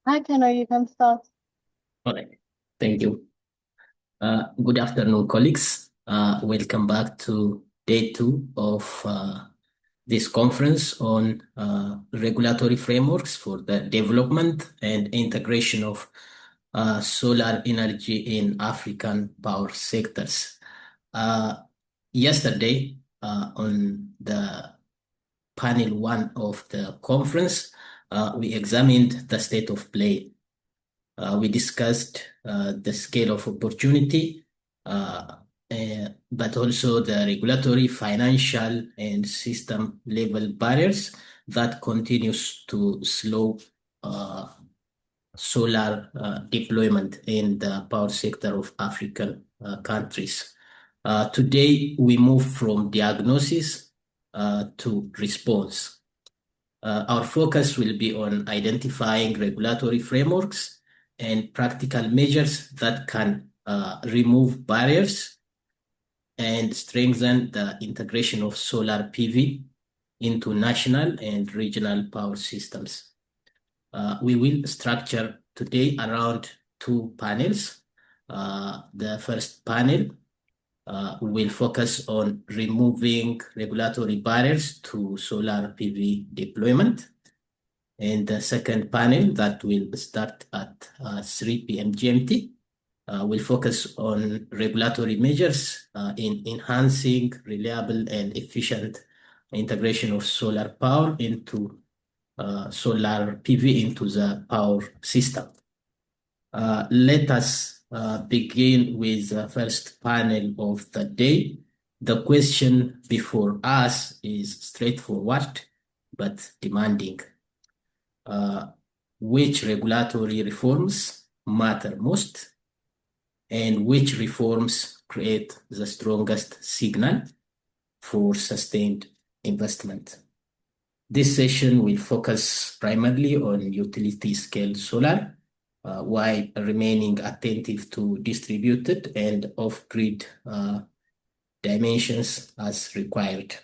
Hi, Kenna, you can start. All right. Thank you. Good afternoon, colleagues. Welcome back to day two of this conference on regulatory frameworks for the development and integration of solar energy in African power sectors. Uh, Yesterday, on the panel one of the conference, we examined the state of play. We discussed the scale of opportunity, but also the regulatory, financial, and system level barriers that continues to slow uh, solar deployment in the power sector of African countries. Today, we move from diagnosis to response. Our focus will be on identifying regulatory frameworks and practical measures that can remove barriers and strengthen the integration of solar PV into national and regional power systems. We will structure today around two panels. The first panel will focus on removing regulatory barriers to solar PV deployment. And the second panel that will start at 3 p.m. GMT will focus on regulatory measures in enhancing reliable and efficient integration of solar power into solar PV into the power system. Let us begin with the first panel of the day. The question before us is straightforward but demanding. Which regulatory reforms matter most and which reforms create the strongest signal for sustained investment. This session will focus primarily on utility scale solar, while remaining attentive to distributed and off-grid dimensions as required.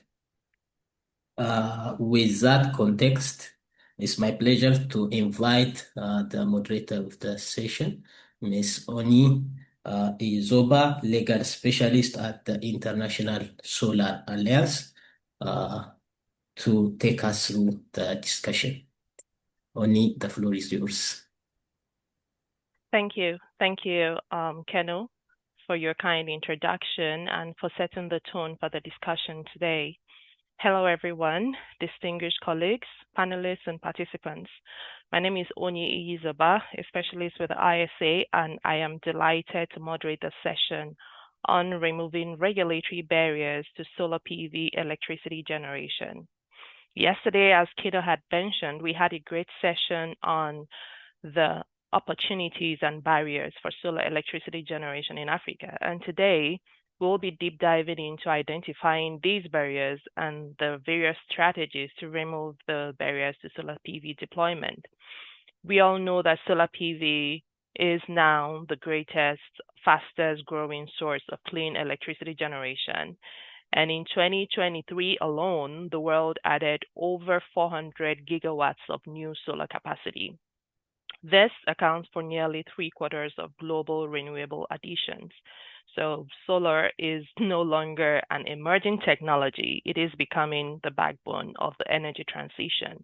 With that context, it's my pleasure to invite the moderator of the session, Ms. Oni Izoba, legal specialist at the International Solar Alliance, to take us through the discussion. Oni, the floor is yours. Thank you. Thank you, Kenu, for your kind introduction and for setting the tone for the discussion today. Hello, everyone, distinguished colleagues, panelists, and participants. My name is Onyi Iyizoba, a specialist with the ISA, and I am delighted to moderate the session on removing regulatory barriers to solar PV electricity generation. Yesterday, as Keno had mentioned, we had a great session on the opportunities and barriers for solar electricity generation in Africa. And today, we'll be deep diving into identifying these barriers and the various strategies to remove the barriers to solar PV deployment. We all know that solar PV is now the greatest, fastest growing source of clean electricity generation. And in 2023 alone, the world added over 400 gigawatts of new solar capacity. This accounts for nearly 3/4 of global renewable additions. So solar is no longer an emerging technology. It is becoming the backbone of the energy transition.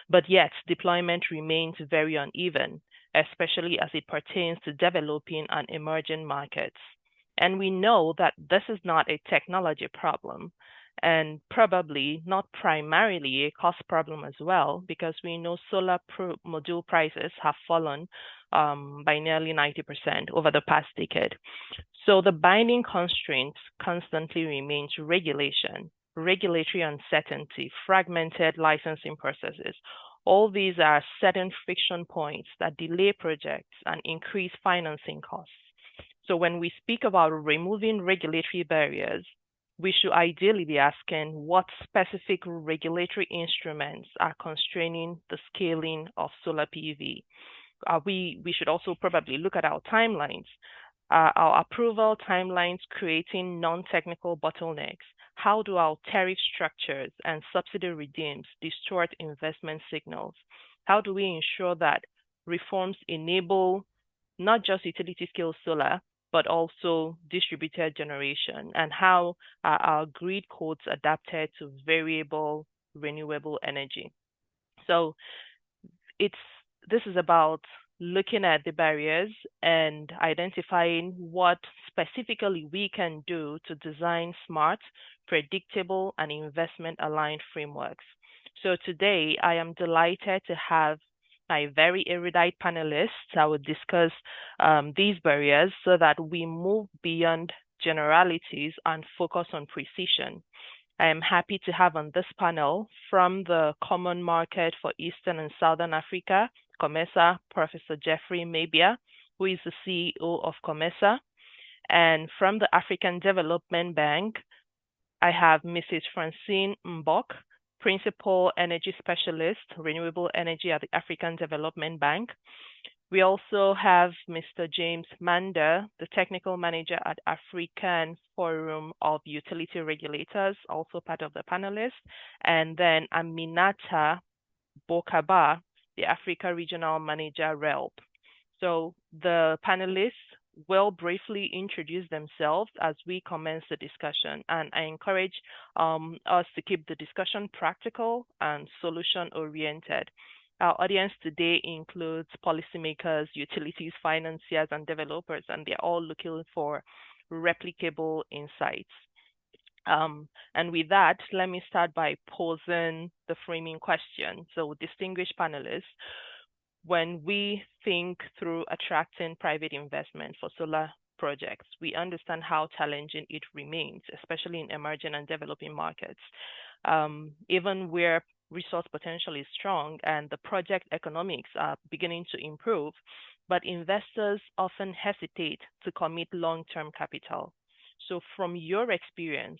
But yet, deployment remains very uneven, especially as it pertains to developing and emerging markets. And we know that this is not a technology problem and probably not primarily a cost problem as well, because we know solar module prices have fallen by nearly 90% over the past decade. So the binding constraint constantly remains regulation, regulatory uncertainty, fragmented licensing processes. All these are certain friction points that delay projects and increase financing costs. So when we speak about removing regulatory barriers, we should ideally be asking what specific regulatory instruments are constraining the scaling of solar PV. We should also probably look at our timelines. Our approval timelines creating non-technical bottlenecks. How do our tariff structures and subsidy regimes distort investment signals? How do we ensure that reforms enable not just utility scale solar, but also distributed generation, and how are our grid codes adapted to variable renewable energy. So it's this is about looking at the barriers and identifying what specifically we can do to design smart, predictable, and investment aligned frameworks. So today I am delighted to have my very erudite panelists. I will discuss these barriers so that we move beyond generalities and focus on precision. I am happy to have on this panel from the Common Market for Eastern and Southern Africa, COMESA, Professor Jeffrey Mabia, who is the CEO of COMESA. And from the African Development Bank, I have Mrs. Francine Mbok, Principal Energy Specialist, Renewable Energy at the African Development Bank. We also have Mr. James Manda, the Technical Manager at African Forum of Utility Regulators, also part of the panelists. And then Aminata Bokaba, the Africa Regional Manager, RELP. So the panelists will briefly introduce themselves as we commence the discussion. And I encourage us to keep the discussion practical and solution-oriented. Our audience today includes policymakers, utilities, financiers, and developers, and they're all looking for replicable insights. And with that, let me start by posing the framing question. So, distinguished panelists, when we think through attracting private investment for solar projects, we understand how challenging it remains, especially in emerging and developing markets. Even where resource potential is strong and the project economics are beginning to improve, but investors often hesitate to commit long-term capital. So from your experience,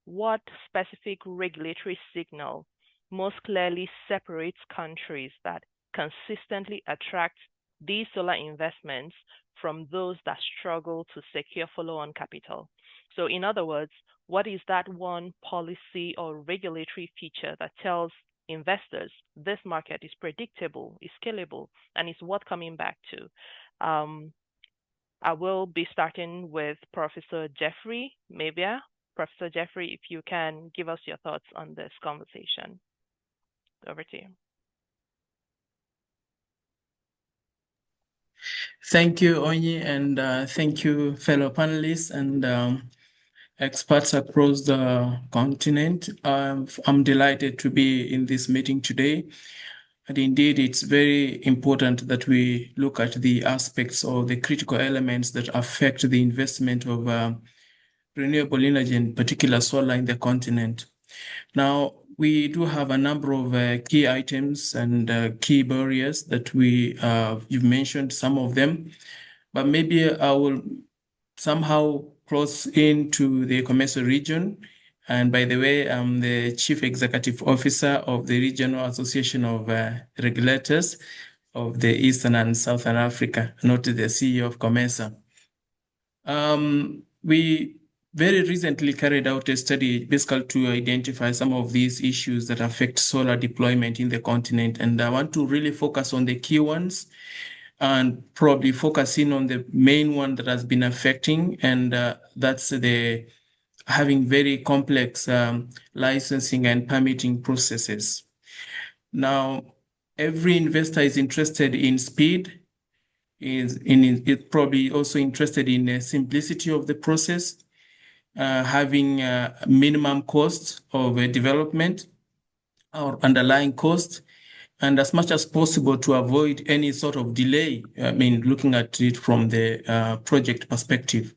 what specific regulatory signal most clearly separates countries that consistently attract these solar investments from those that struggle to secure follow-on capital? So in other words, what is that one policy or regulatory feature that tells investors this market is predictable, is scalable, and is worth coming back to? I will be starting with Professor Jeffrey Mabia. Professor Jeffrey, if you can give us your thoughts on this conversation. Over to you. Thank you, Onyi, and thank you, fellow panelists and experts across the continent. I'm delighted to be in this meeting today. And indeed, it's very important that we look at the aspects or the critical elements that affect the investment of renewable energy, in particular solar, in the continent. Now, we do have a number of key items and key barriers that you've mentioned some of them, but maybe I will somehow cross into the commercial region. And by the way, I'm the Chief Executive Officer of the Regional Association of Regulators of the Eastern and Southern Africa, not the CEO of COMESA. We very recently carried out a study basically to identify some of these issues that affect solar deployment in the continent. And I want to really focus on the key ones and probably focusing on the main one that has been affecting, and that's the having very complex licensing and permitting processes. Now, every investor is interested in speed, is probably also interested in the simplicity of the process, having a minimum cost of development or underlying cost, and as much as possible to avoid any sort of delay, looking at it from the project perspective.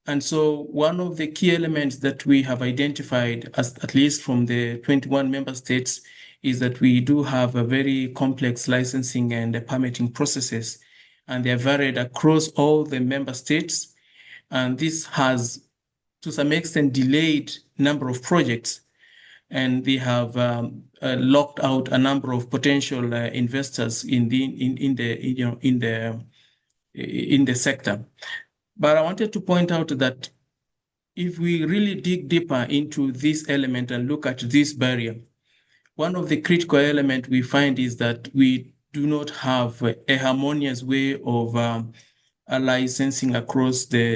And so one of the key elements that we have identified, at least from the 21 member states, is that we do have a very complex licensing and permitting processes, and they are varied across all the member states. And this has, to some extent, delayed number of projects, and they have locked out a number of potential investors in the sector. But I wanted to point out that if we really dig deeper into this element and look at this barrier, one of the critical elements we find is that we do not have a harmonious way of licensing across the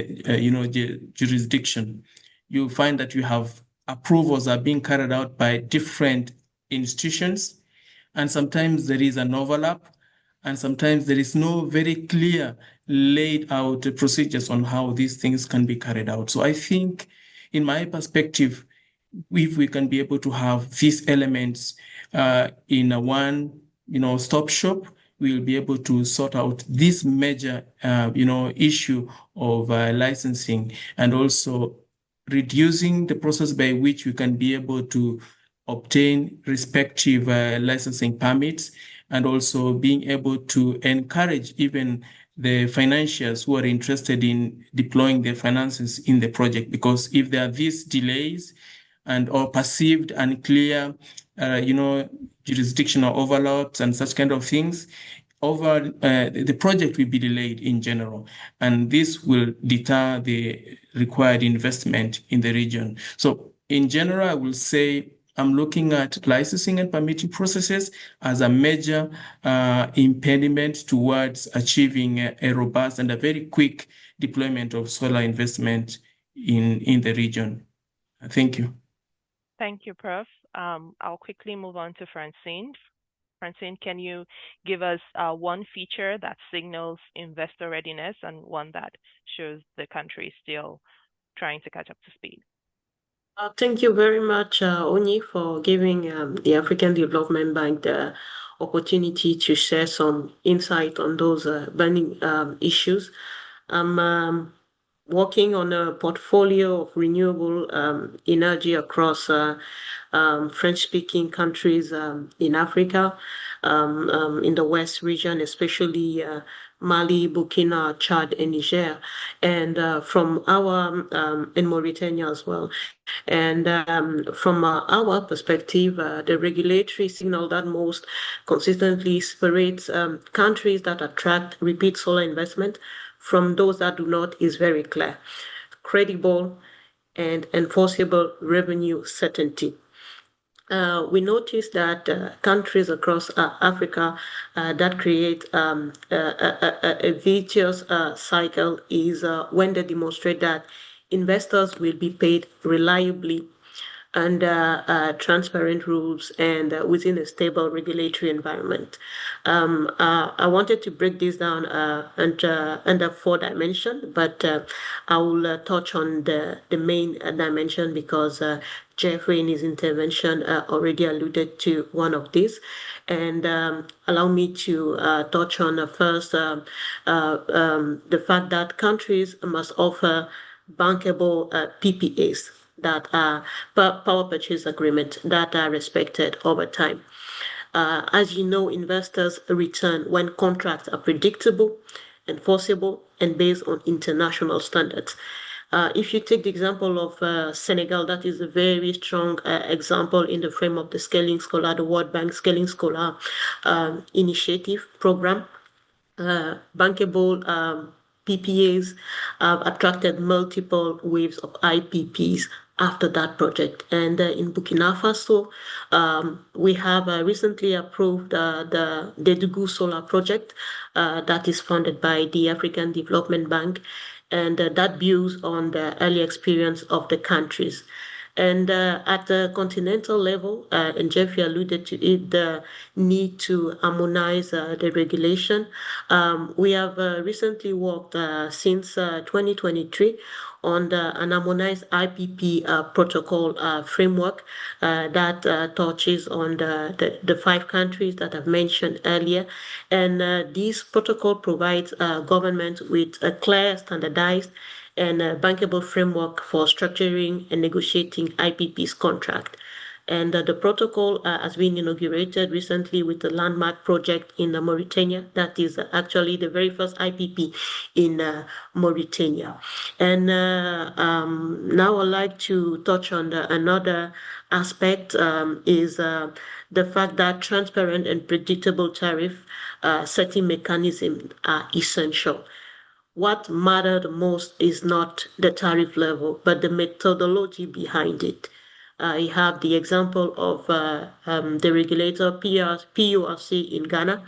jurisdiction. You find that you have approvals are being carried out by different institutions, and sometimes there is an overlap, and sometimes there is no very clear laid out procedures on how these things can be carried out. So I think, in my perspective, if we can be able to have these elements in a one, stop shop, we will be able to sort out this major, issue of licensing, and also reducing the process by which we can be able to obtain respective licensing permits, and also being able to encourage even the financiers who are interested in deploying their finances in the project. Because if there are these delays and or perceived unclear, jurisdictional overlaps and such kind of things, the project will be delayed in general, and this will deter the required investment in the region. So in general, I will say I'm looking at licensing and permitting processes as a major impediment towards achieving a robust and a very quick deployment of solar investment in the region. Thank you. Thank you, Prof. I'll quickly move on to Francine. Francine, can you give us one feature that signals investor readiness and one that shows the country is still trying to catch up to speed? Thank you very much, Oni, for giving the African Development Bank the opportunity to share some insight on those burning issues. I'm working on a portfolio of renewable energy across French-speaking countries in Africa, in the West region, especially Mali, Burkina, Chad, and Niger, and from in Mauritania as well. And from our perspective, the regulatory signal that most consistently separates countries that attract repeat solar investment from those that do not is very clear: credible and enforceable revenue certainty. We noticed that countries across Africa that create a virtuous cycle is when they demonstrate that investors will be paid reliably under transparent rules and within a stable regulatory environment. I wanted to break this down under 4 dimensions, but I will touch on the main dimension because Jeffrey in his intervention already alluded to one of these. And allow me to touch on first the fact that countries must offer bankable PPAs, that are power purchase agreement, that are respected over time. As you know, investors return when contracts are predictable, enforceable, and based on international standards. If you take the example of Senegal, that is a very strong example in the frame of the Scaling Scholar, the World Bank Scaling Scholar initiative program. Bankable PPAs have attracted multiple waves of IPPs after that project. And in Burkina Faso, we have recently approved the Dedugu Solar Project that is funded by the African Development Bank, and that builds on the early experience of the countries. And at the continental level, and Jeffrey alluded to it, the need to harmonize the regulation. We have recently worked since 2023 on an harmonized IPP protocol framework that touches on the 5 countries that I've mentioned earlier. And this protocol provides government with a clear, standardized, and a bankable framework for structuring and negotiating IPP's contract. And the protocol has been inaugurated recently with the landmark project in Mauritania. That is actually the very first IPP in Mauritania. And now I'd like to touch on another aspect is the fact that transparent and predictable tariff setting mechanisms are essential. What matters most is not the tariff level, but the methodology behind it. You have the example of the regulator PURC in Ghana,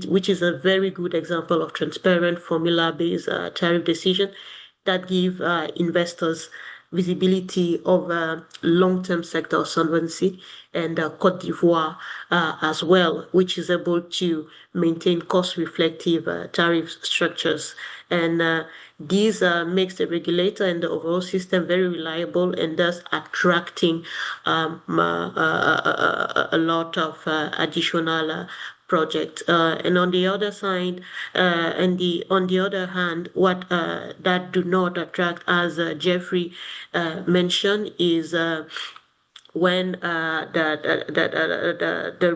which is a very good example of transparent formula-based tariff decision that give investors visibility of long-term sector solvency, and Cote d'Ivoire as well, which is able to maintain cost-reflective tariff structures. And these makes the regulator and the overall system very reliable, and thus attracting a lot of additional project. And on the other side, on the other hand, what that do not attract, as Jeffrey mentioned, is when the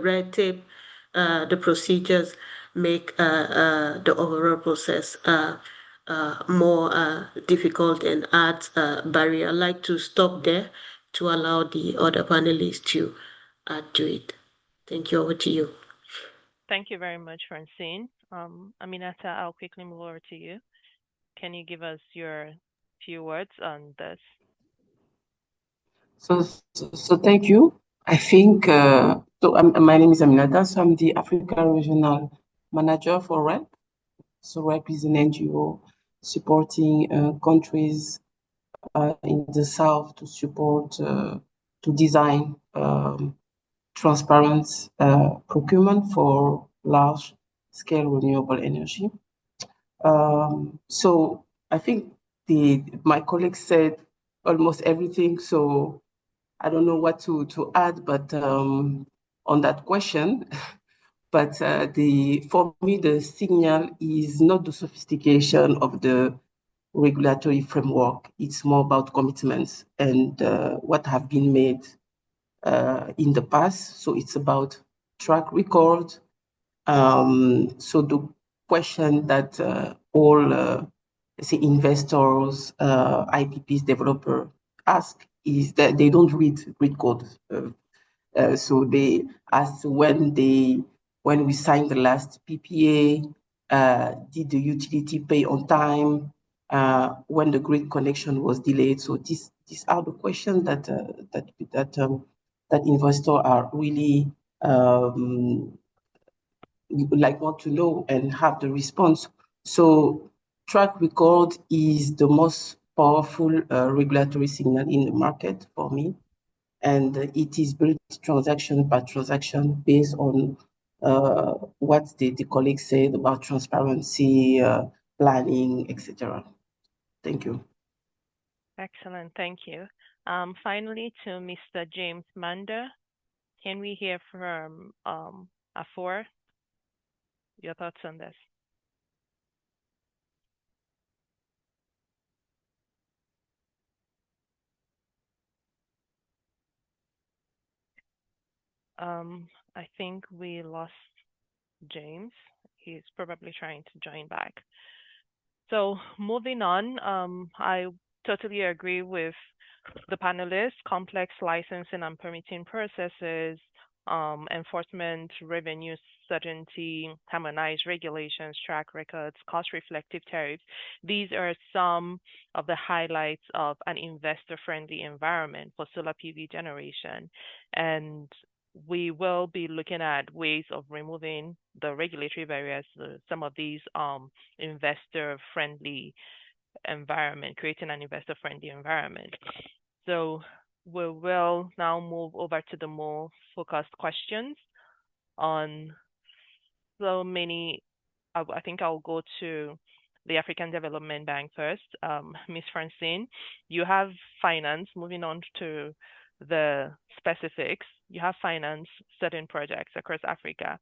red tape, the procedures make the overall process more difficult and adds a barrier. I'd like to stop there to allow the other panelists to add to it. Thank you. Over to you. Thank you very much, Francine. Aminata, I'll quickly move over to you. Can you give us your few words on this? So thank you. I think, my name is Aminata, so I'm the Africa Regional Manager for REP. So REP is an NGO supporting countries in the South to support, to design transparent procurement for large-scale renewable energy. So I think my colleague said almost everything, so I don't know what to add, but on that question, but for me, the signal is not the sophistication of the regulatory framework. It's more about commitments and what have been made in the past. So it's about track record. So the question that all, let's say, investors, IPPs, developer ask is that they don't read code. So they ask when we signed the last PPA, did the utility pay on time? When the grid connection was delayed? So these are the questions that investors are really want to know and have the response. So track record is the most powerful regulatory signal in the market for me, and it is built transaction by transaction based on what the colleagues said about transparency, planning, etc. Thank you. Excellent, thank you. Finally, to Mr. James Mander, can we hear from AFOR? Your thoughts on this? I think we lost James. He's probably trying to join back. So moving on, I totally agree with the panelists. Complex licensing and permitting processes, enforcement, revenue certainty, harmonized regulations, track records, cost-reflective tariffs. These are some of the highlights of an investor-friendly environment for solar PV generation. And we will be looking at ways of removing the regulatory barriers, some of these investor-friendly environment, creating an investor-friendly environment. So we will now move over to the more focused questions on so many. I think I'll go to the African Development Bank first. Ms. Francine, you have finance, moving on to the specifics, you have finance certain projects across Africa.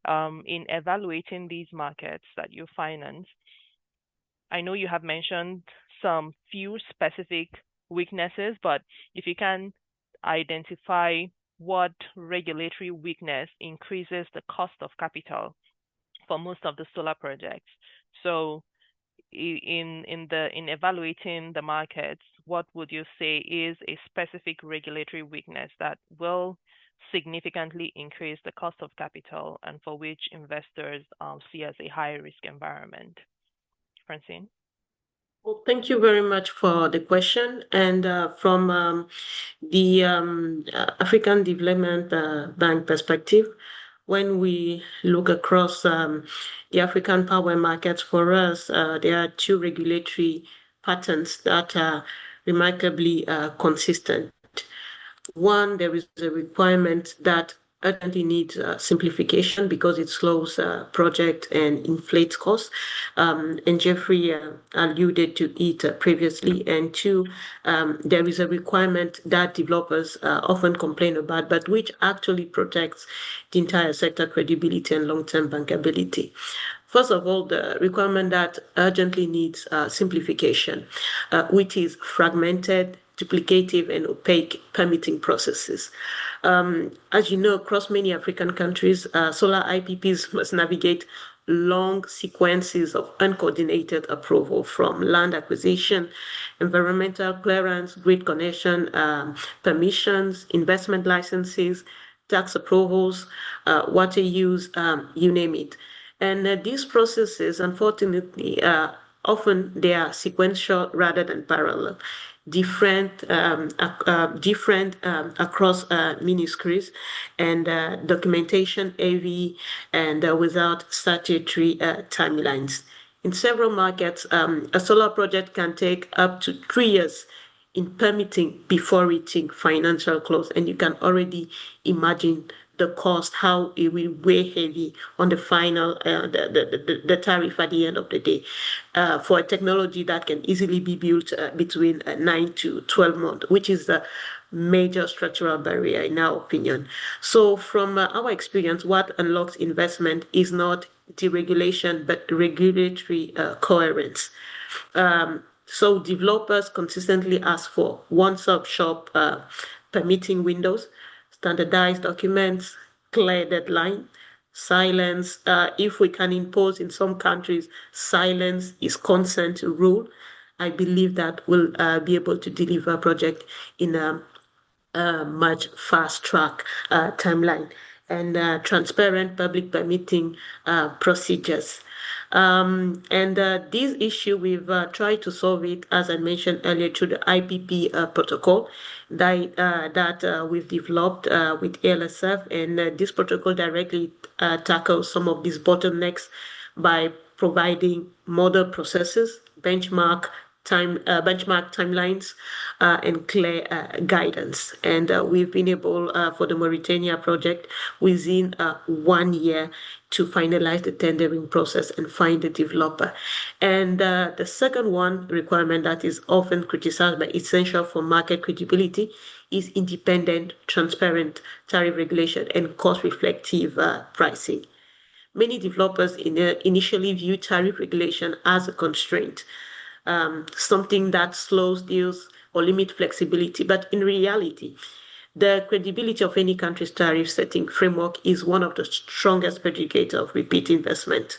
In evaluating these markets that you finance, I know you have mentioned some few specific weaknesses, but if you can identify what regulatory weakness increases the cost of capital for most of the solar projects. So in evaluating the markets, what would you say is a specific regulatory weakness that will significantly increase the cost of capital and for which investors see as a high risk environment? Francine? Well, thank you very much for the question. And from the African Development Bank perspective, when we look across the African power markets, for us, there are two regulatory patterns that are remarkably consistent. One, there is a requirement that urgently needs simplification because it slows project and inflates costs. And Jeffrey alluded to it previously. And two, there is a requirement that developers often complain about, but which actually protects the entire sector credibility and long-term bankability. First of all, the requirement that urgently needs simplification, which is fragmented, duplicative, and opaque permitting processes. As you know, across many African countries, solar IPPs must navigate long sequences of uncoordinated approval from land acquisition, environmental clearance, grid connection, permissions, investment licenses, tax approvals, water use, you name it. And these processes, unfortunately, often they are sequential rather than parallel, different across ministries, and documentation heavy and without statutory timelines. In several markets, a solar project can take up to 3 years in permitting before reaching financial close. And you can already imagine the cost, how it will weigh heavy on the final, the tariff at the end of the day, for a technology that can easily be built between 9 to 12 months, which is the major structural barrier in our opinion. So from our experience, what unlocks investment is not deregulation, but regulatory coherence. So developers consistently ask for one-stop shop permitting windows, standardized documents, clear deadline, silence. If we can impose in some countries, silence is consent rule. I believe that we'll be able to deliver a project in a much fast track timeline and transparent public permitting procedures. And this issue, we've tried to solve it, as I mentioned earlier, through the IPP protocol that we've developed with ALSF. And this protocol directly tackles some of these bottlenecks by providing model processes, benchmark timelines, and clear guidance. And we've been able, for the Mauritania project, within 1 year to finalize the tendering process and find a developer. And the second one requirement that is often criticized but essential for market credibility is independent, transparent tariff regulation and cost-reflective pricing. Many developers initially view tariff regulation as a constraint, something that slows deals or limit flexibility. But in reality, the credibility of any country's tariff setting framework is one of the strongest predicators of repeat investment.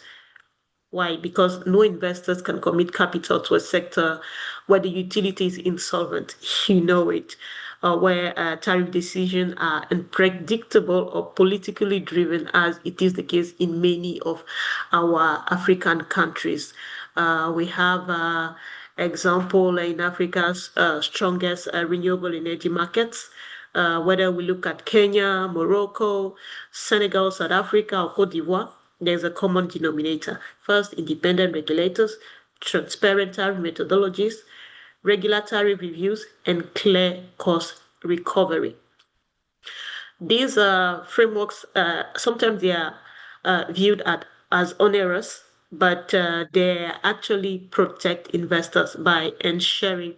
Why? Because no investors can commit capital to a sector where the utility is insolvent. You know it. Where tariff decisions are unpredictable or politically driven, as it is the case in many of our African countries. We have example in Africa's strongest renewable energy markets. Whether we look at Kenya, Morocco, Senegal, South Africa, or Cote d'Ivoire, there's a common denominator. First, independent regulators, transparent tariff methodologies, regulatory reviews, and clear cost recovery. These frameworks, sometimes they are viewed as onerous, but they actually protect investors by ensuring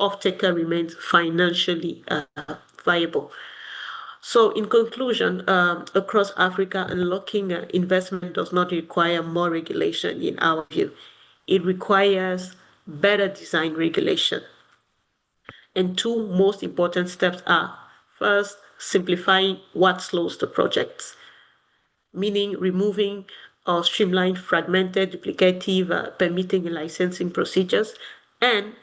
off-taker remains financially viable. So in conclusion, across Africa, unlocking investment does not require more regulation in our view. It requires better design regulation. And two most important steps are, first, simplifying what slows the projects, meaning removing or streamlined fragmented, duplicative permitting and licensing procedures, and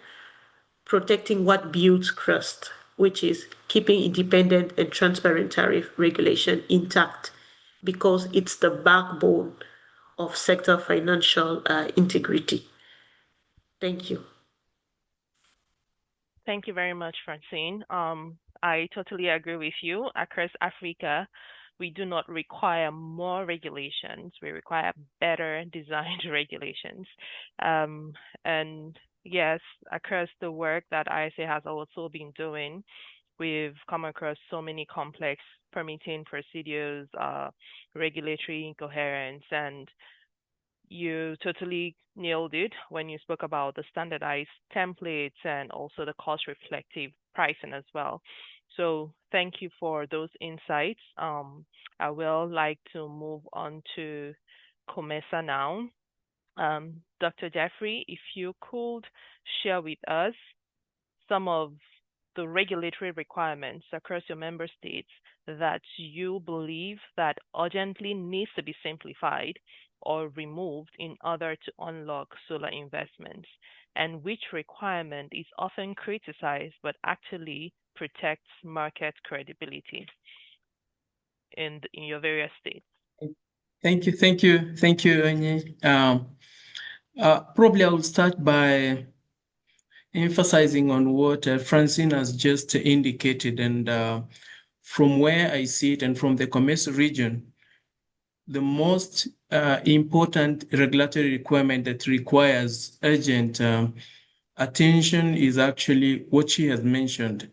protecting what builds trust, which is keeping independent and transparent tariff regulation intact, because it's the backbone of sector financial integrity. Thank you. Thank you very much, Francine. I totally agree with you. Across Africa, we do not require more regulations. We require better designed regulations. Um, and yes, across the work that ISA has also been doing, we've come across so many complex permitting procedures, regulatory incoherence, and you totally nailed it when you spoke about the standardized templates and also the cost reflective pricing as well. So thank you for those insights. I will like to move on to COMESA now. Dr. Jeffrey, if you could share with us some of the regulatory requirements across your member states that you believe that urgently needs to be simplified or removed in order to unlock solar investments, and which requirement is often criticized but actually protects market credibility in your various states. Thank you, Onye. Probably I will start by emphasizing on what Francine has just indicated. And from where I see it and from the COMESA region, the most important regulatory requirement that requires urgent attention is actually what she has mentioned.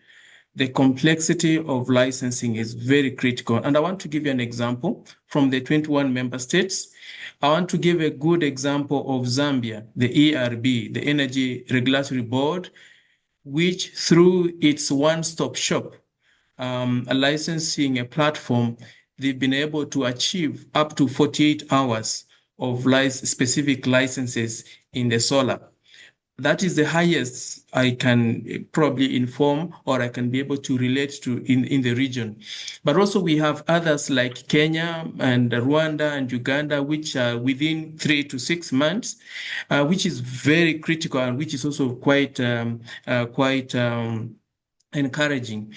The complexity of licensing is very critical. And I want to give you an example from the 21 member states. I want to give a good example of Zambia, the ERB, the Energy Regulatory Board, which through its one-stop shop, a licensing a platform, they've been able to achieve up to 48 hours of specific licenses in the solar. That is the highest I can probably inform or I can be able to relate to in the region. But also we have others like Kenya and Rwanda and Uganda, which are within 3 to 6 months, which is very critical and which is also quite encouraging.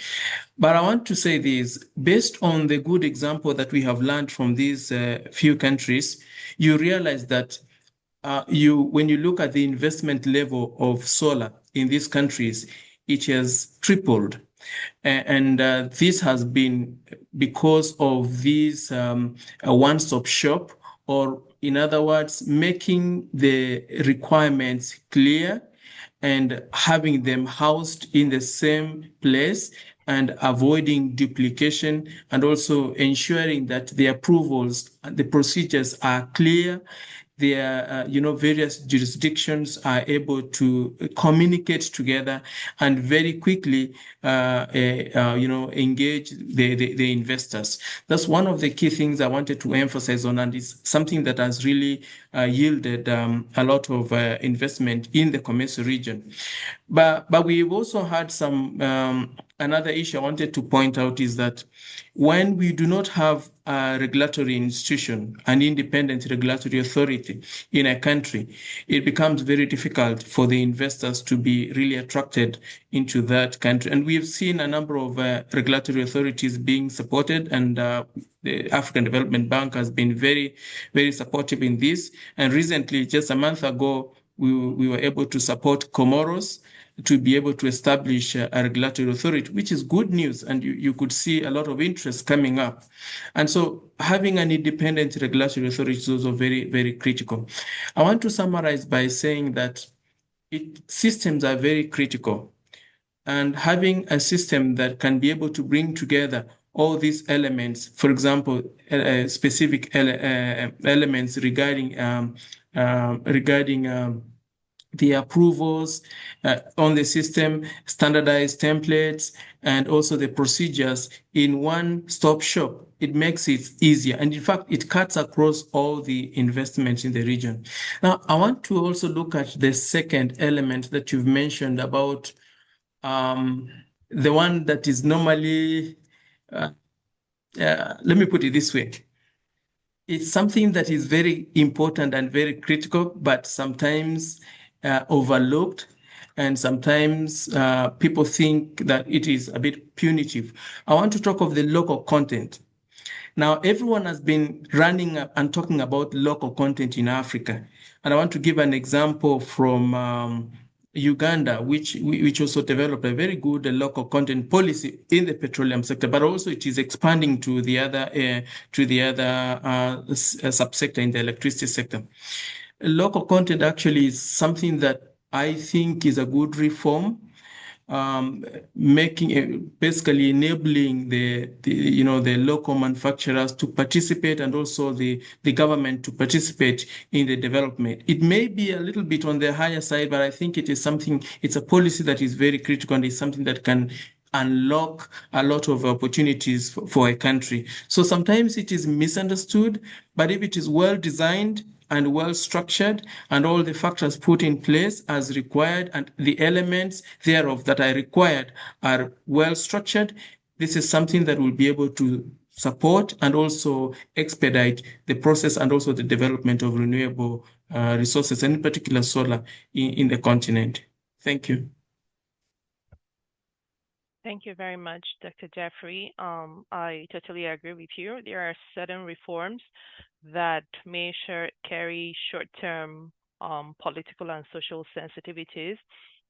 But I want to say this, based on the good example that we have learned from these few countries, you realize that when you look at the investment level of solar in these countries, it has tripled. And this has been because of this one-stop shop, or in other words, making the requirements clear and having them housed in the same place and avoiding duplication, and also ensuring that the approvals, the procedures are clear. Various jurisdictions are able to communicate together and very quickly, engage the investors. That's one of the key things I wanted to emphasize on, and it's something that has really yielded a lot of investment in the COMESA region. But we've also had another issue I wanted to point out is that when we do not have a regulatory institution, an independent regulatory authority in a country, it becomes very difficult for the investors to be really attracted into that country. And we've seen a number of regulatory authorities being supported, and the African Development Bank has been very, very supportive in this. And recently, just a month ago, we were able to support Comoros to be able to establish a regulatory authority, which is good news. And you could see a lot of interest coming up. And so having an independent regulatory authority is also very, very critical. I want to summarize by saying that systems are very critical. And having a system that can be able to bring together all these elements, for example, specific elements regarding the approvals on the system, standardized templates, and also the procedures in one-stop shop. It makes it easier. And in fact, it cuts across all the investments in the region. Now, I want to also look at the second element that you've mentioned about the one that is normally, let me put it this way. It's something that is very important and very critical, but sometimes overlooked, and sometimes people think that it is a bit punitive. I want to talk of the local content. Now, everyone has been running and talking about local content in Africa. And I want to give an example from Uganda, which also developed a very good local content policy in the petroleum sector, but also it is expanding to the other subsector in the electricity sector. Local content actually is something that I think is a good reform, basically enabling the local manufacturers to participate and also the government to participate in the development. It may be a little bit on the higher side, but I think it's a policy that is very critical and is something that can unlock a lot of opportunities for a country. So sometimes it is misunderstood, but if it is well designed and well structured and all the factors put in place as required and the elements thereof that are required are well structured, this is something that will be able to support and also expedite the process and also the development of renewable resources, and in particular solar in the continent. Thank you. Thank you very much, Dr. Jeffrey. I totally agree with you. There are certain reforms that may carry short-term political and social sensitivities,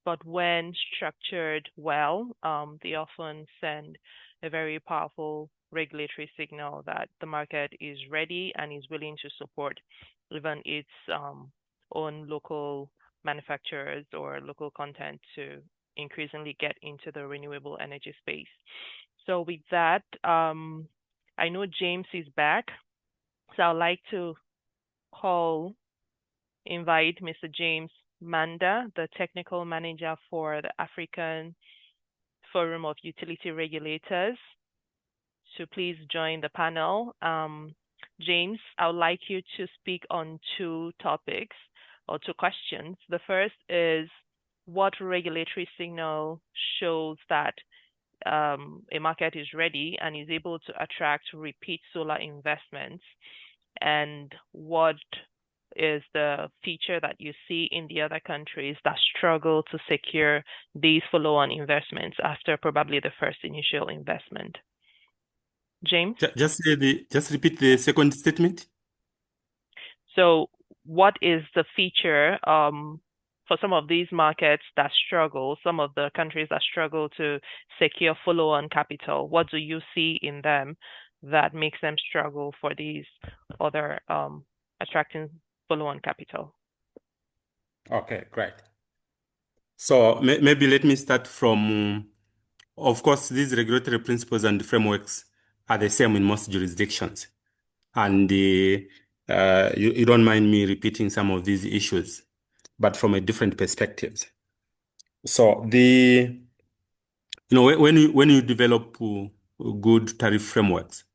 but when structured well, they often send a very powerful regulatory signal that the market is ready and is willing to support even its own local manufacturers or local content to increasingly get into the renewable energy space. So with that, I know James is back. So I'd like to invite Mr. James Manda, the technical manager for the African Forum of Utility Regulators, to please join the panel. James, I would like you to speak on two topics or two questions. The first is, what regulatory signal shows that a market is ready and is able to attract repeat solar investments? And what is the feature that you see in the other countries that struggle to secure these follow-on investments after probably the first initial investment? James? Just repeat the second statement. So what is the feature for some of these markets that struggle, some of the countries that struggle to secure follow-on capital? What do you see in them that makes them struggle for these other attracting follow-on capital? Okay, great. So maybe let me start from, of course, these regulatory principles and frameworks are the same in most jurisdictions. And you don't mind me repeating some of these issues, but from a different perspectives. So when you develop good tariff frameworks,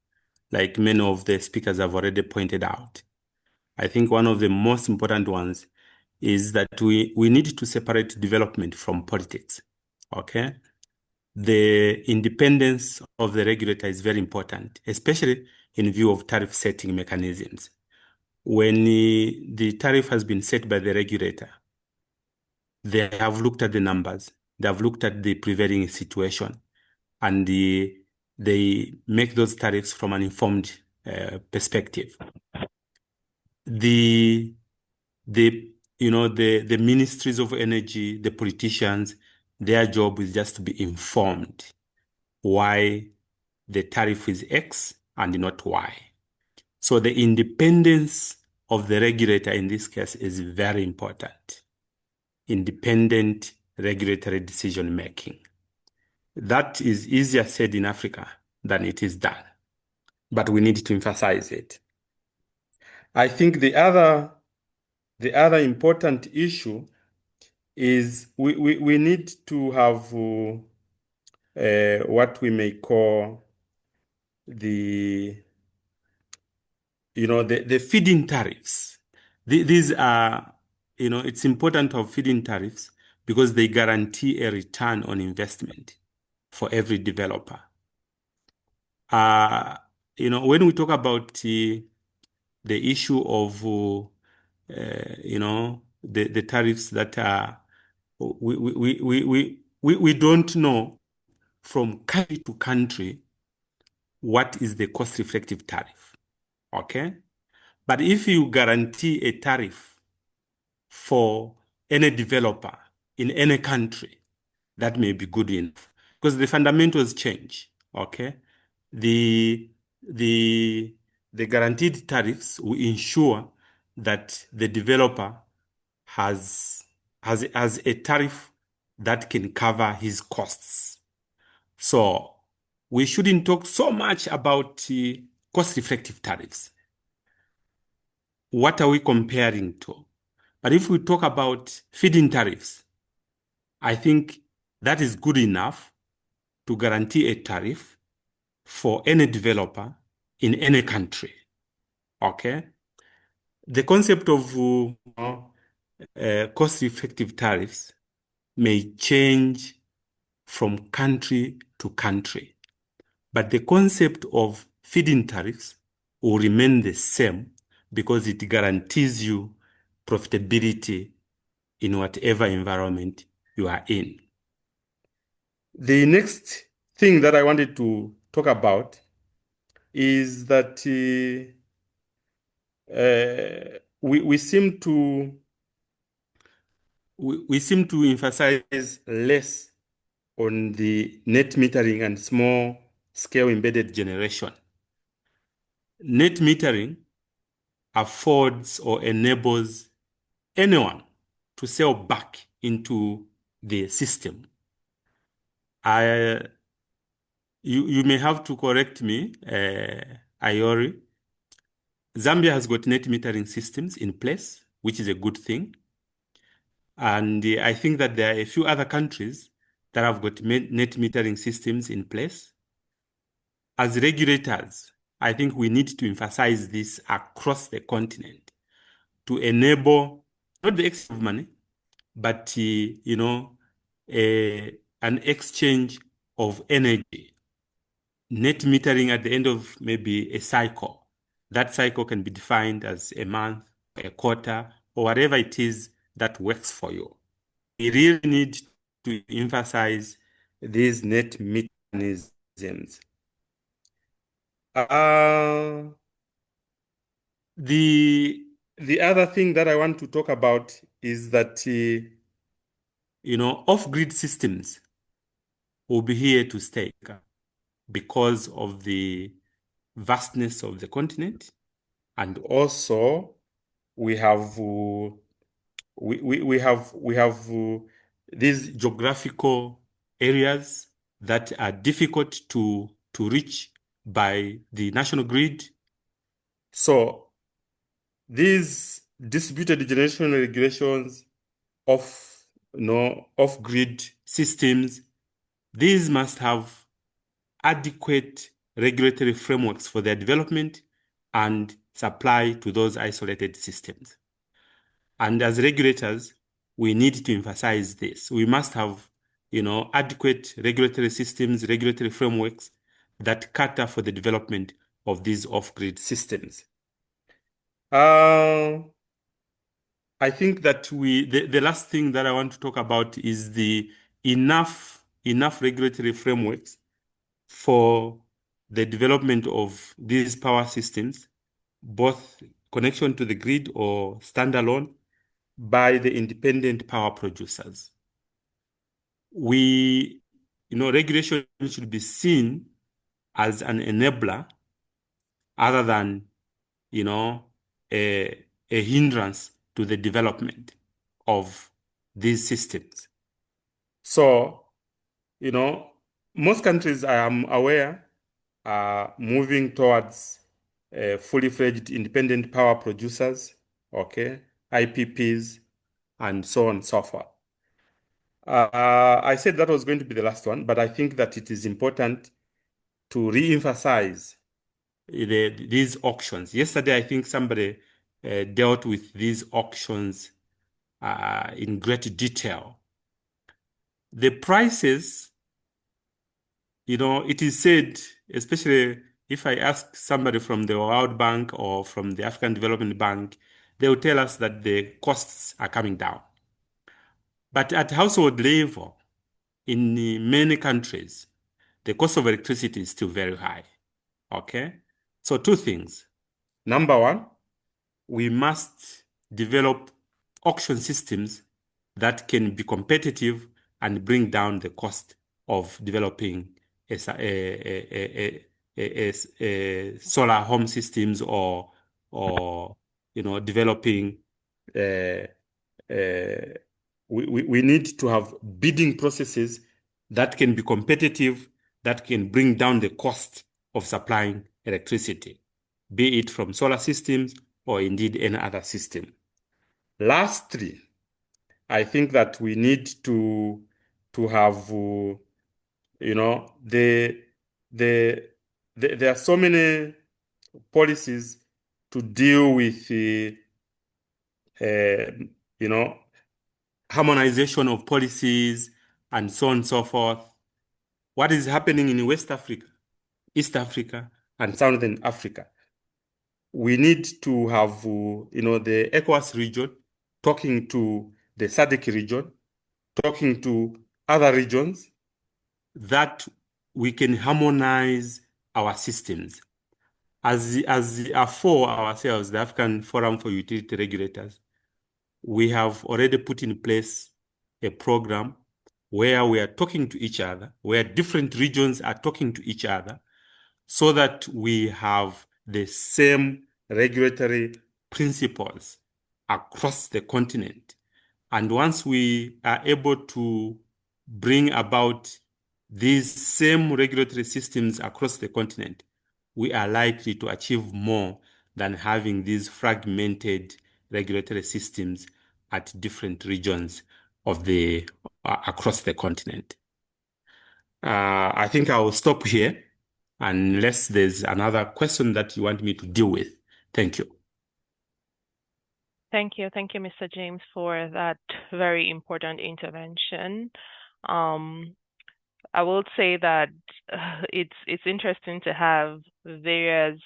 like many of the speakers have already pointed out, I think one of the most important ones is that we need to separate development from politics. Okay? The independence of the regulator is very important, especially in view of tariff setting mechanisms. When the tariff has been set by the regulator, they have looked at the numbers, they have looked at the prevailing situation, and they make those tariffs from an informed perspective. The ministries of energy, the politicians, their job is just to be informed why the tariff is X and not Y. So the independence of the regulator in this case is very important. Independent regulatory decision making. That is easier said in Africa than it is done, but we need to emphasize it. I think the other important issue is we need to have what we may call the feed-in tariffs. These are, it's important to have feed-in tariffs because they guarantee a return on investment for every developer. When we talk about the issue of the tariffs that are, we don't know from country to country what is the cost reflective tariff. Okay? But if you guarantee a tariff for any developer in any country, that may be good enough because the fundamentals change. Okay, the guaranteed tariffs will ensure that the developer has a tariff that can cover his costs. So we shouldn't talk so much about cost-effective tariffs. What are we comparing to? But if we talk about feed-in tariffs, I think that is good enough to guarantee a tariff for any developer in any country. Okay? The concept of cost-effective tariffs may change from country to country, but the concept of feed-in tariffs will remain the same because it guarantees you profitability in whatever environment you are in. The next thing that I wanted to talk about is that we seem to emphasize less on the net metering and small scale embedded generation. Net metering affords or enables anyone to sell back into the system. You may have to correct me, Iori. Zambia has got net metering systems in place, which is a good thing. And I think that there are a few other countries that have got net metering systems in place. As regulators, I think we need to emphasize this across the continent to enable not the exchange of money, but an exchange of energy. Net metering at the end of maybe a cycle. That cycle can be defined as a month, a quarter, or whatever it is that works for you. We really need to emphasize these net mechanisms. The other thing that I want to talk about is that off-grid systems will be here to stay because of the vastness of the continent, and also we have these geographical areas that are difficult to reach by the national grid. So these distributed generation regulations of off-grid systems, these must have adequate regulatory frameworks for their development and supply to those isolated systems. And as regulators, we need to emphasize this. We must have, adequate regulatory systems, regulatory frameworks that cater for the development of these off-grid systems. I think that the last thing that I want to talk about is the enough regulatory frameworks for the development of these power systems, both connection to the grid or standalone, by the independent power producers. Regulation should be seen as an enabler other than, a hindrance to the development of these systems. So, most countries, I am aware, are moving towards fully fledged independent power producers, okay, IPPs, and so on and so forth. I said that was going to be the last one, but I think that it is important to re-emphasize these auctions. Yesterday, I think somebody dealt with these auctions in great detail. The prices, it is said, especially if I ask somebody from the World Bank or from the African Development Bank, they will tell us that the costs are coming down. But at household level, in many countries, the cost of electricity is still very high. Okay? So two things. Number one, we must develop auction systems that can be competitive and bring down the cost of developing solar home systems or developing. We need to have bidding processes that can be competitive, that can bring down the cost of supplying electricity, be it from solar systems or indeed any other system. Lastly, I think that we need to have, there are so many policies to deal with, harmonization of policies and so on and so forth. What is happening in West Africa, East Africa, and Southern Africa? We need to have, the ECOWAS region talking to the SADC region, talking to other regions, that we can harmonize our systems. As for ourselves, the African Forum for Utility Regulators, we have already put in place a program where we are talking to each other, where different regions are talking to each other, so that we have the same regulatory principles across the continent. And once we are able to bring about these same regulatory systems across the continent, we are likely to achieve more than having these fragmented regulatory systems at different regions of across the continent. I think I will stop here unless there's another question that you want me to deal with. Thank you. Thank you. Thank you, Mr. James, for that very important intervention. I will say that it's interesting to have various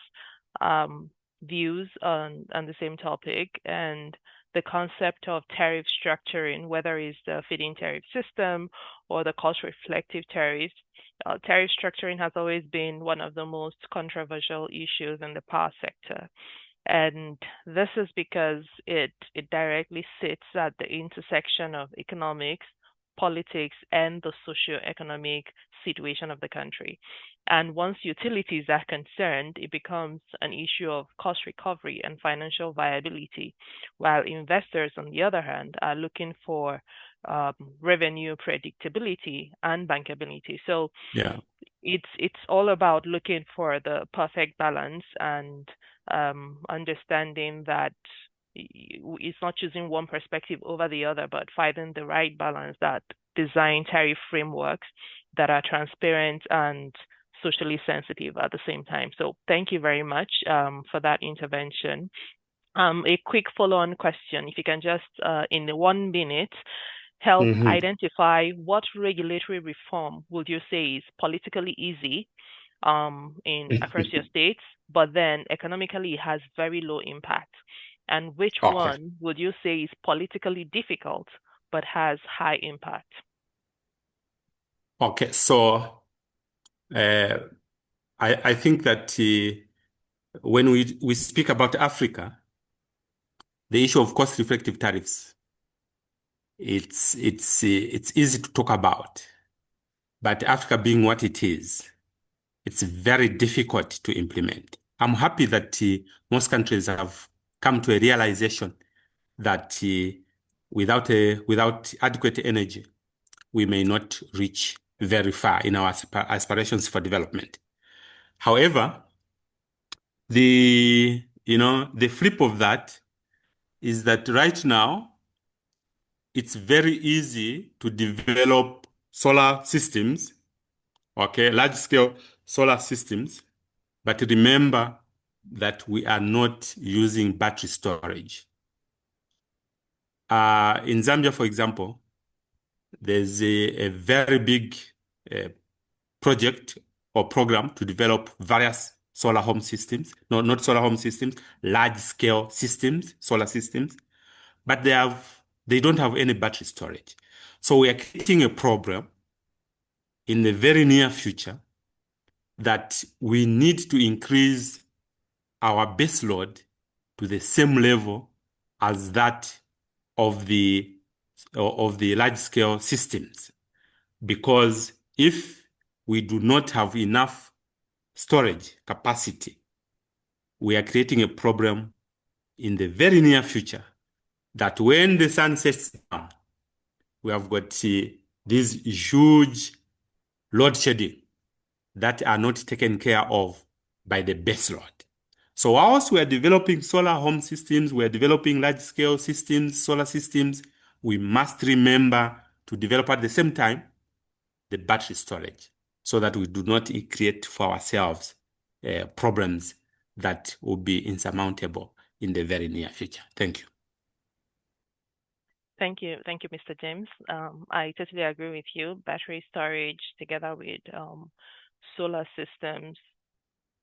views on the same topic, and the concept of tariff structuring, whether it's the feed-in tariff system or the cost-reflective tariffs. Tariff structuring has always been one of the most controversial issues in the power sector. And this is because it directly sits at the intersection of economics, politics, and the socio-economic situation of the country. And once utilities are concerned, it becomes an issue of cost recovery and financial viability, while investors, on the other hand, are looking for revenue predictability and bankability. So yeah, it's all about looking for the perfect balance and understanding that it's not choosing one perspective over the other, but finding the right balance that design tariff frameworks that are transparent and socially sensitive at the same time. So thank you very much for that intervention. A quick follow-on question, if you can just, in 1 minute, help identify what regulatory reform would you say is politically easy across your states, but then economically has very low impact, and which one would you say is politically difficult but has high impact? Okay, so I think that when we speak about Africa, the issue of cost-reflective tariffs, it's easy to talk about, but Africa being what it is, it's very difficult to implement. I'm happy that most countries have come to a realization that without adequate energy, we may not reach very far in our aspirations for development. However, the flip of that is that right now, it's very easy to develop solar systems, large-scale solar systems, but remember that we are not using battery storage. In Zambia, for example, there's a very big project or program to develop various solar home systems, not solar home systems, large-scale systems, solar systems, but they don't have any battery storage. So we are creating a program in the very near future that we need to increase our base load to the same level as that of the of the large-scale systems, because if we do not have enough storage capacity, we are creating a problem in the very near future that when the sun sets down, we have got these huge load shedding that are not taken care of by the base load. So whilst we are developing solar home systems, we are developing large-scale systems, solar systems, we must remember to develop at the same time the battery storage so that we do not create for ourselves problems that will be insurmountable in the very near future. Thank you. Thank you, Mr. James. I totally agree with you. Battery storage together with solar systems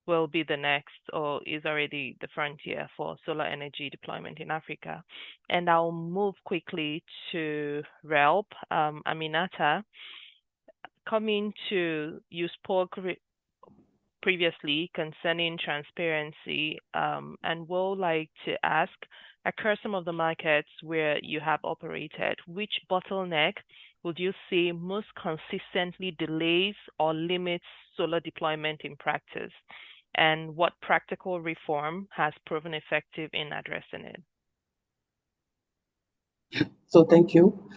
will be the next or is already the frontier for solar energy deployment in Africa. And I'll move quickly to RELP. Aminata, you spoke previously concerning transparency, and we'll like to ask, across some of the markets where you have operated, which bottleneck would you say most consistently delays or limits solar deployment in practice? And what practical reform has proven effective in addressing it? So thank you.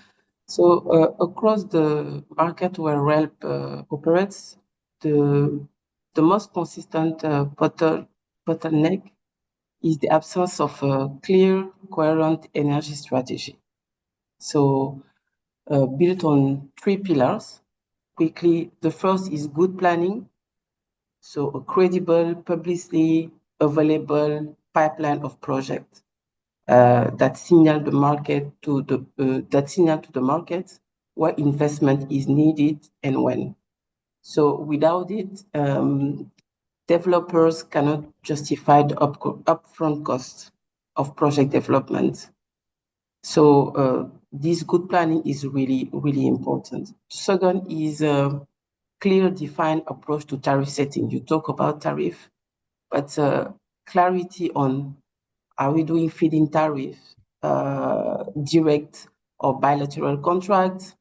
So across the market where RELP operates, the most consistent bottleneck is the absence of a clear, coherent energy strategy. So built on 3 pillars. Quickly, the first is good planning. So a credible, publicly available pipeline of projects that signal to the market where investment is needed and when. So without it, developers cannot justify the upfront costs of project development. So this good planning is really, really important. Second is a clear, defined approach to tariff setting. You talk about tariff, but clarity on, are we doing feed-in tariffs, direct or bilateral contracts,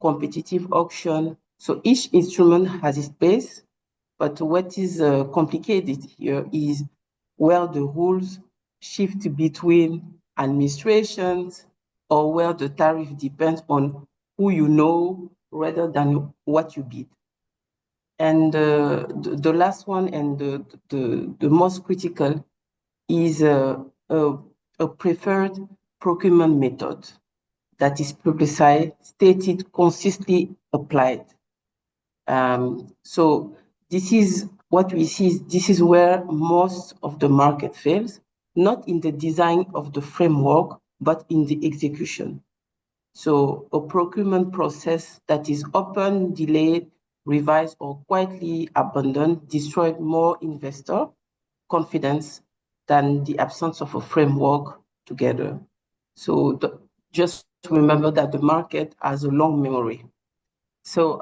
competitive auction? So each instrument has its base, but what is complicated here is where the rules shift between administrations or where the tariff depends on who you know rather than what you bid. And the last one and the most critical is a preferred procurement method that is publicized, stated, consistently applied. So this is what we see. This is where most of the market fails, not in the design of the framework, but in the execution. So a procurement process that is open, delayed, revised, or quietly abandoned destroys more investor confidence than the absence of a framework together. So just remember that the market has a long memory. So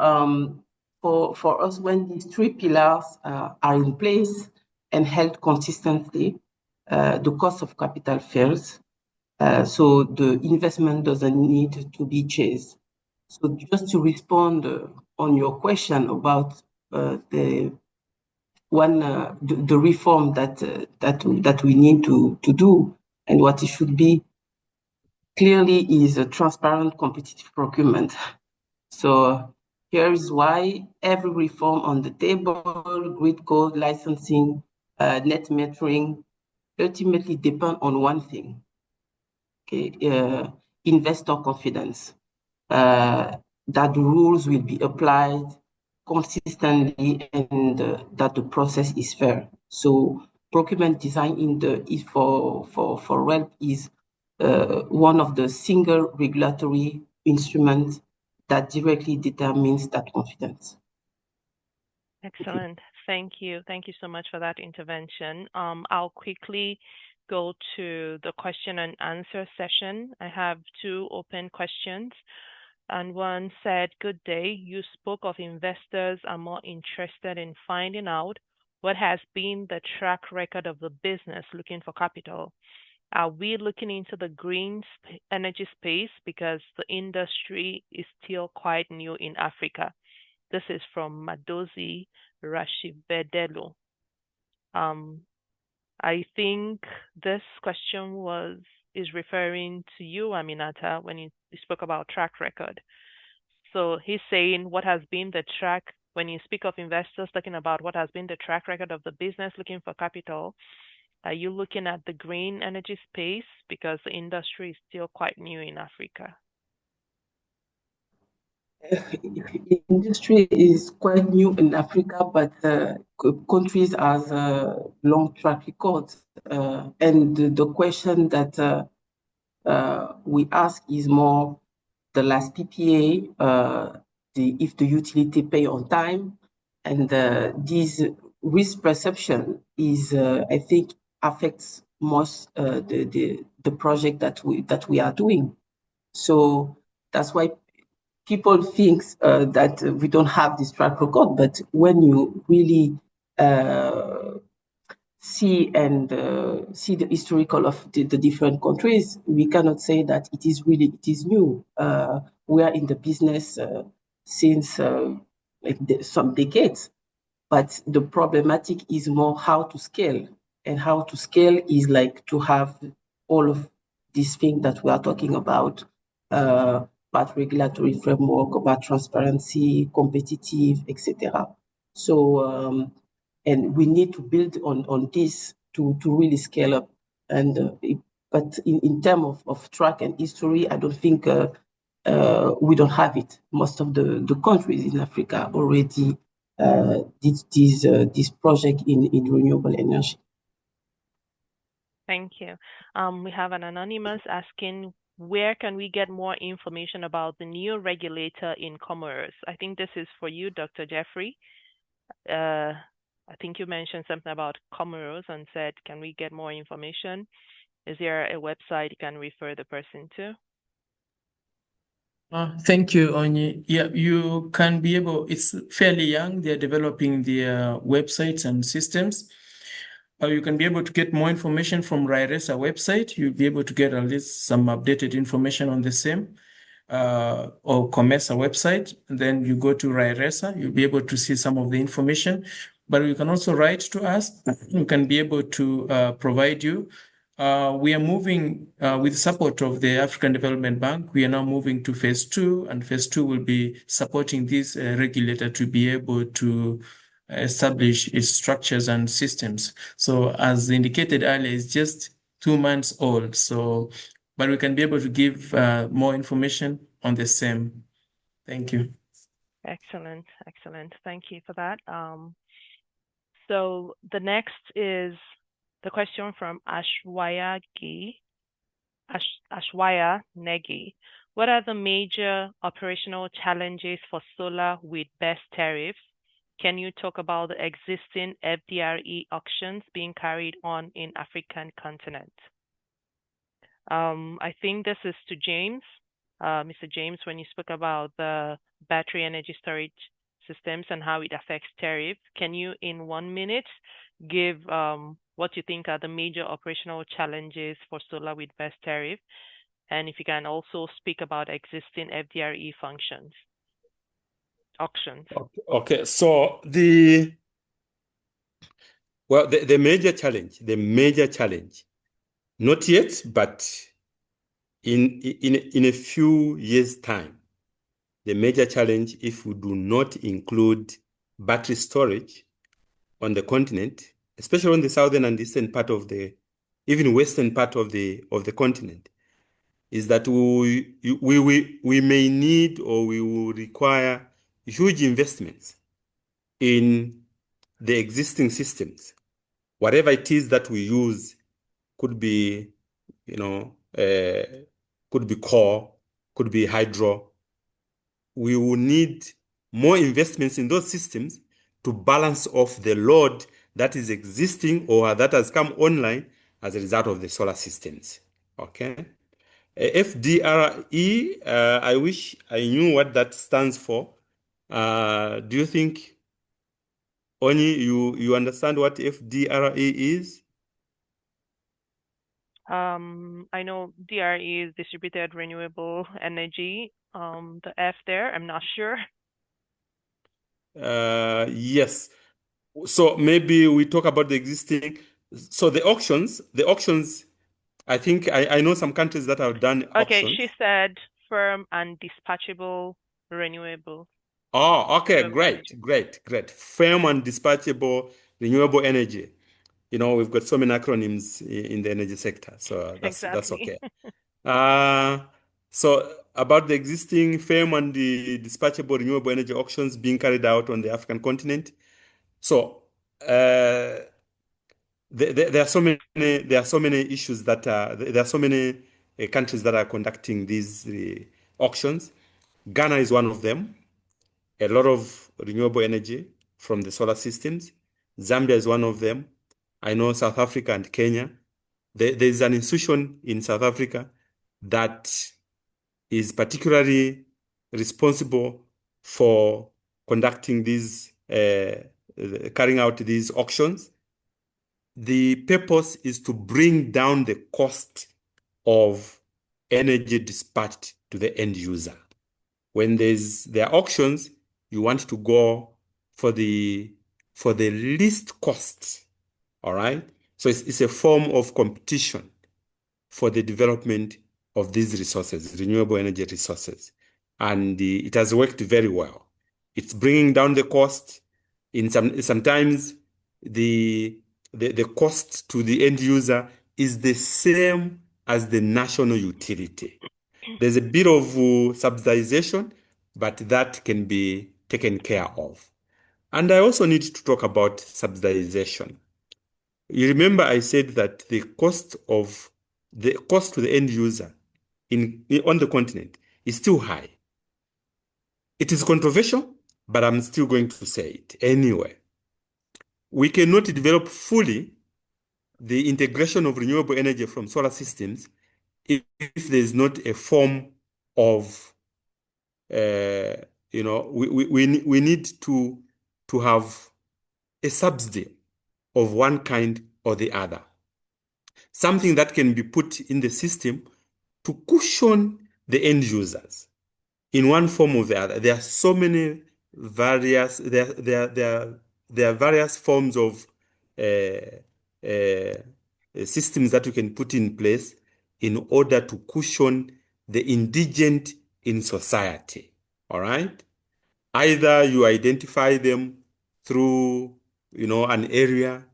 for us, when these 3 pillars are in place and held consistently, the cost of capital fails. So the investment doesn't need to be chased. So just to respond on your question about the reform that we need to do and what it should be, clearly is a transparent competitive procurement. So here is why every reform on the table, grid code, licensing, net metering, ultimately depend on one thing, okay, investor confidence, that the rules will be applied consistently and that the process is fair. So procurement design for RELP is one of the single regulatory instruments that directly determines that confidence. Excellent. Thank you. Thank you so much for that intervention. I'll quickly go to the question and answer session. I have 2 open questions. And one said, "Good day. You spoke of investors are more interested in finding out what has been the track record of the business looking for capital. Are we looking into the green energy space because the industry is still quite new in Africa? This is from Madozi Rashibedelu. I think this question is referring to you, Aminata, when you spoke about track record. So he's saying what has been the track when you speak of investors talking about what has been the track record of the business looking for capital. Are you looking at the green energy space because the industry is still quite new in Africa? Industry is quite new in Africa, but countries has a long track record. And the question that we ask is more the last PPA, if the utility pay on time, and this risk perception is, I think, affects most the project that we are doing. So that's why people think that we don't have this track record, but when you really see the historical of the different countries, we cannot say that it is new. We are in the business since some decades, but the problematic is more how to scale, and how to scale is like to have all of these things that we are talking about, about regulatory framework, about transparency, competitive, etc. So, and we need to build on this to really scale up. And but in terms of track and history, I don't think we don't have it. Most of the countries in Africa already did this project in renewable energy. Thank you. We have an anonymous asking, where can we get more information about the new regulator in Comoros? I think this is for you, Dr. Jeffrey. I think you mentioned something about Comoros and said, can we get more information? Is there a website you can refer the person to? Thank you, Onyi. Yeah, you can be able, it's fairly young. They're developing their websites and systems. You can be able to get more information from RIRESA website. You'll be able to get at least some updated information on the same, or COMESA website. And then you go to RIRESA, you'll be able to see some of the information. But you can also write to us. We can be able to provide you. We are moving with support of the African Development Bank. We are now moving to phase 2, and phase 2 will be supporting this regulator to be able to establish its structures and systems. So as indicated earlier, it's just 2 months old. So, but we can be able to give more information on the same. Thank you. Excellent, excellent. Thank you for that. So the next is the question from Ashwaya Negi. What are the major operational challenges for solar with best tariffs? Can you talk about the existing FDRE auctions being carried on in African continent? I think this is to James. Mr. James, when you spoke about the battery energy storage systems and how it affects tariff, can you in 1 minute give what you think are the major operational challenges for solar with best tariff? And if you can also speak about existing FDRE auctions. Okay. So the major challenge, not yet, but in a few years' time, the major challenge, if we do not include battery storage on the continent, especially on the southern and eastern part of even western part of the continent, is that we may need, or we will require huge investments in the existing systems. Whatever it is that we use could be, could be core, could be hydro. We will need more investments in those systems to balance off the load that is existing or that has come online as a result of the solar systems. Okay. FDRE, I wish I knew what that stands for. Do you think, Oni, you understand what FDRE is? I know DRE is distributed renewable energy. The F there, I'm not sure. Yes. So maybe we talk about the existing. So the auctions, I think I know some countries that have done Okay, auctions. she said firm and dispatchable renewable. Oh, okay, renewable great, energy. great. Firm and dispatchable renewable energy. You know, we've got so many acronyms in the energy sector, so that's Exactly. okay. So about the existing firm and the dispatchable renewable energy auctions being carried out on the African continent. So there are so many issues that there are so many countries that are conducting these auctions. Ghana is one of them. A lot of renewable energy from the solar systems. Zambia is one of them. I know South Africa and Kenya. There's an institution in South Africa that is particularly responsible for conducting these, carrying out these auctions. The purpose is to bring down the cost of energy dispatched to the end user. When there are auctions, you want to go for the least cost. All right. So it's a form of competition for the development of these resources, renewable energy resources, and it has worked very well. It's bringing down the cost. Sometimes the cost to the end user is the same as the national utility. There's a bit of subsidization, but that can be taken care of. And I also need to talk about subsidization. You remember I said that the cost to the end user on the continent is still high. It is controversial, but I'm still going to say it anyway. We cannot develop fully the integration of renewable energy from solar systems if there's not a form of we need to have a subsidy of one kind or the other. Something that can be put in the system to cushion the end users in one form or the other. There are so many various there are various forms of systems that we can put in place in order to cushion the indigent in society. All right? Either you identify them through, an area,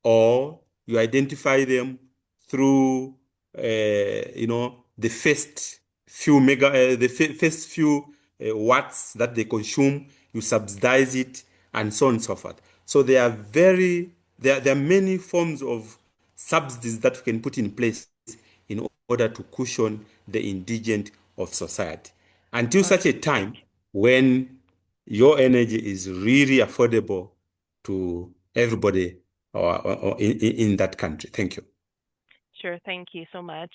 or you identify them through, the first few watts that they consume. You subsidize it, and so on and so forth. So there are many forms of subsidies that we can put in place in order to cushion the indigent of society until such a time when your energy is really affordable to everybody or in that country. Thank you. Sure, thank you so much.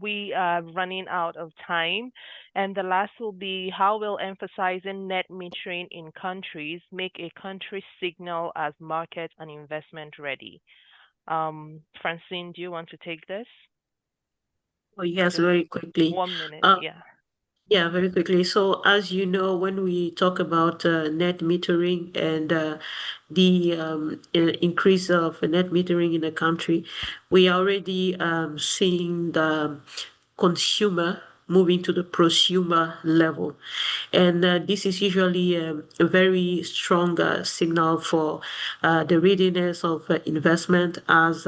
We are running out of time, and the last will be how will emphasizing net metering in countries make a country signal as market and investment ready? Francine, do you want to take this? Oh, yes, Just very quickly. 1 minute, Uh, yeah. Yeah, very quickly. So, as you know, when we talk about net metering and the increase of net metering in the country, we are already seeing the consumer moving to the prosumer level. And this is usually a very strong signal for the readiness of investment as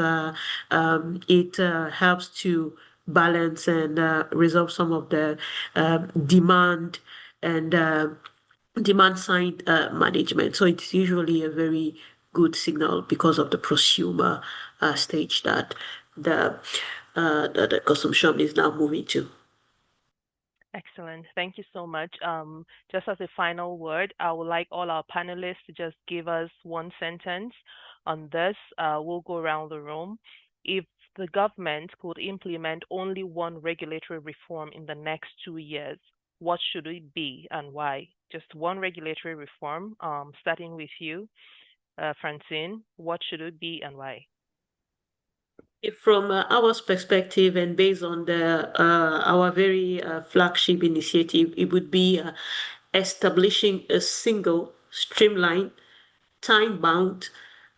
it helps to balance and resolve some of the demand and demand side management. So it's usually a very good signal because of the prosumer stage that the consumption is now moving to. Excellent. Thank you so much. Just as a final word, I would like all our panelists to just give us one sentence on this. We'll go around the room. If the government could implement only one regulatory reform in the next 2 years, what should it be and why? Just one regulatory reform, starting with you, Francine. What should it be and why? From our perspective and based on our very flagship initiative, it would be establishing a single, streamlined, time-bound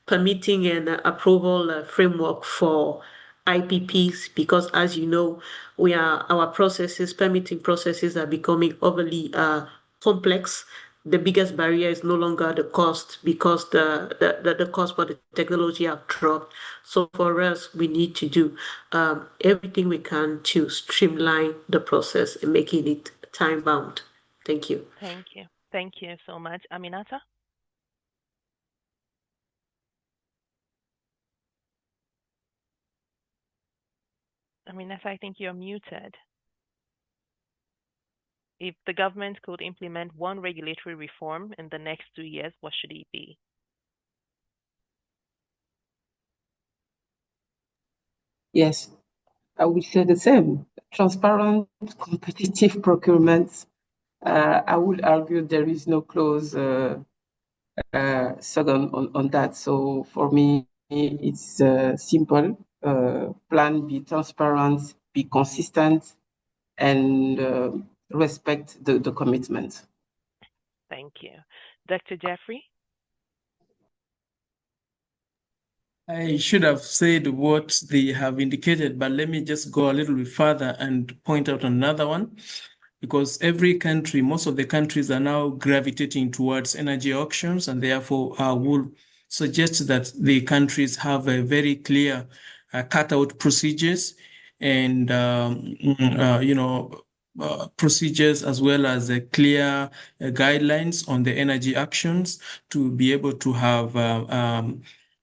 permitting and approval framework for IPPs, because as you know, our permitting processes are becoming overly complex. The biggest barrier is no longer the cost, because the cost for the technology have dropped. So for us, we need to do everything we can to streamline the process and making it time bound. Thank you. Thank you. Thank you so much. Aminata? Aminata, I think you're muted. If the government could implement one regulatory reform in the next 2 years, what should it be? Yes, I would say the same. Transparent, competitive procurement. I would argue there is no close second on that. So for me, it's simple. Plan, be transparent, be consistent, and respect the commitment. Thank you. Dr. Jeffrey? I should have said what they have indicated, but let me just go a little bit further and point out another one. Because every country, most of the countries are now gravitating towards energy auctions, and therefore will suggest that the countries have a very clear cutout procedures and procedures, as well as clear guidelines on the energy actions to be able to have a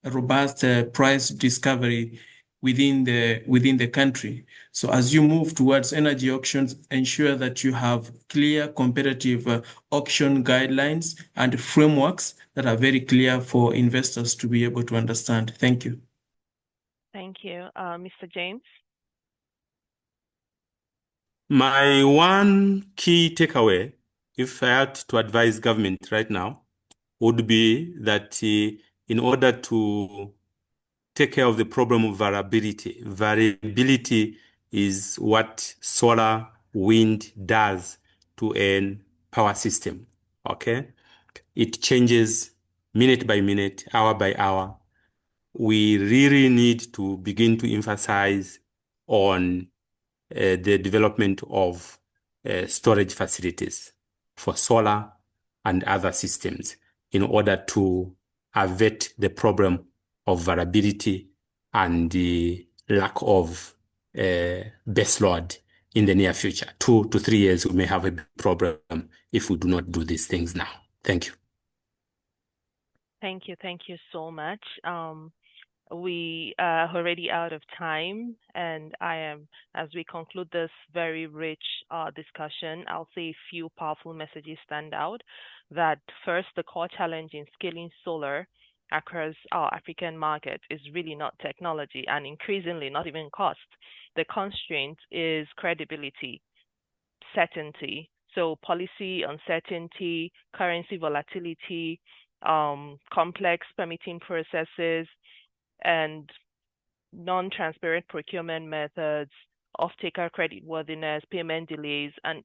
robust price discovery within the country. So as you move towards energy auctions, ensure that you have clear competitive auction guidelines and frameworks that are very clear for investors to be able to understand. Thank you. Thank you. Mr. James? My one key takeaway, if I had to advise government right now, would be that in order to take care of the problem of variability is what solar, wind does to a power system, okay? It changes minute by minute, hour by hour. We really need to begin to emphasize on the development of storage facilities for solar and other systems in order to avert the problem of variability and the lack of base load in the near future. 2 to 3 years, we may have a big problem if we do not do these things now. Thank you. Thank you. Thank you so much. We are already out of time, and as we conclude this very rich discussion, I'll say a few powerful messages stand out. That first, the core challenge in scaling solar across our African market is really not technology, and increasingly not even cost. The constraint is credibility, certainty. So policy uncertainty, currency volatility, complex permitting processes, and non-transparent procurement methods, off-taker creditworthiness, payment delays, and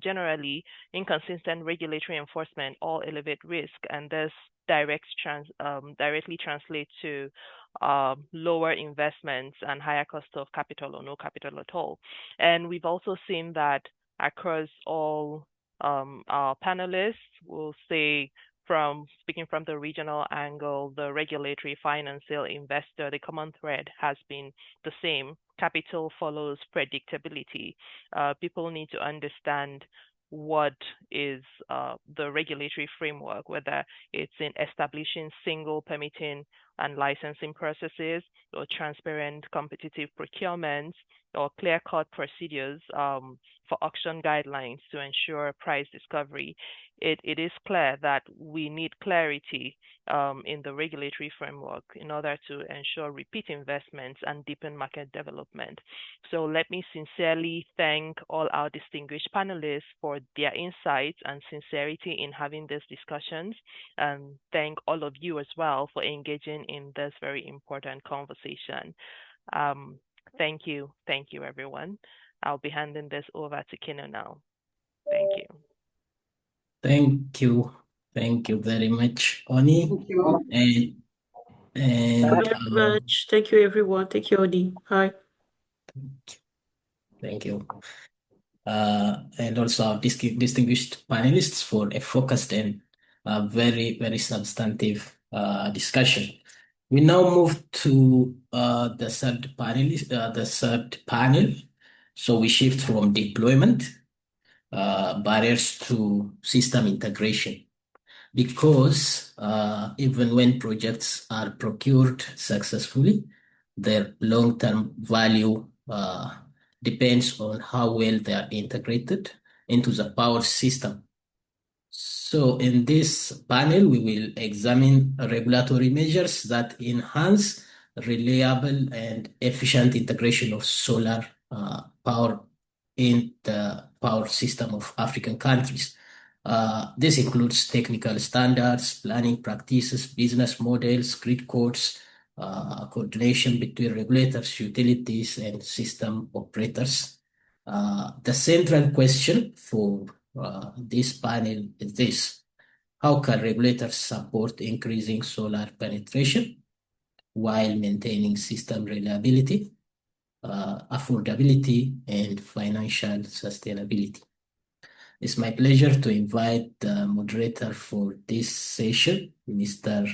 generally inconsistent regulatory enforcement all elevate risk, and this directly translates to lower investments and higher cost of capital or no capital at all. And we've also seen that across all our panelists, we'll say speaking from the regional angle, the regulatory, financial, investor, the common thread has been the same. Capital follows predictability. People need to understand what is the regulatory framework, whether it's in establishing single permitting and licensing processes, or transparent competitive procurements, or clear-cut procedures for auction guidelines to ensure price discovery. It is clear that we need clarity in the regulatory framework in order to ensure repeat investments and deepen market development. So let me sincerely thank all our distinguished panelists for their insights and sincerity in having these discussions, and thank all of you as well for engaging in this very important conversation. Thank you. Thank you, everyone. I'll be handing this over to Kino now. Thank you. Thank you. Thank you very much, Oni. Thank you. And Thank you very much. Thank you, everyone. Thank you, Odi. Hi. thank you. And also our distinguished panelists for a focused and very, very substantive discussion. We now move to the third panel. So we shift from deployment barriers to system integration, because even when projects are procured successfully, their long-term value depends on how well they are integrated into the power system. So in this panel, we will examine regulatory measures that enhance reliable and efficient integration of solar power in the power system of African countries. This includes technical standards, planning practices, business models, grid codes, coordination between regulators, utilities, and system operators. The central question for this panel is this: how can regulators support increasing solar penetration while maintaining system reliability, affordability, and financial sustainability? It's my pleasure to invite the moderator for this session, Mr.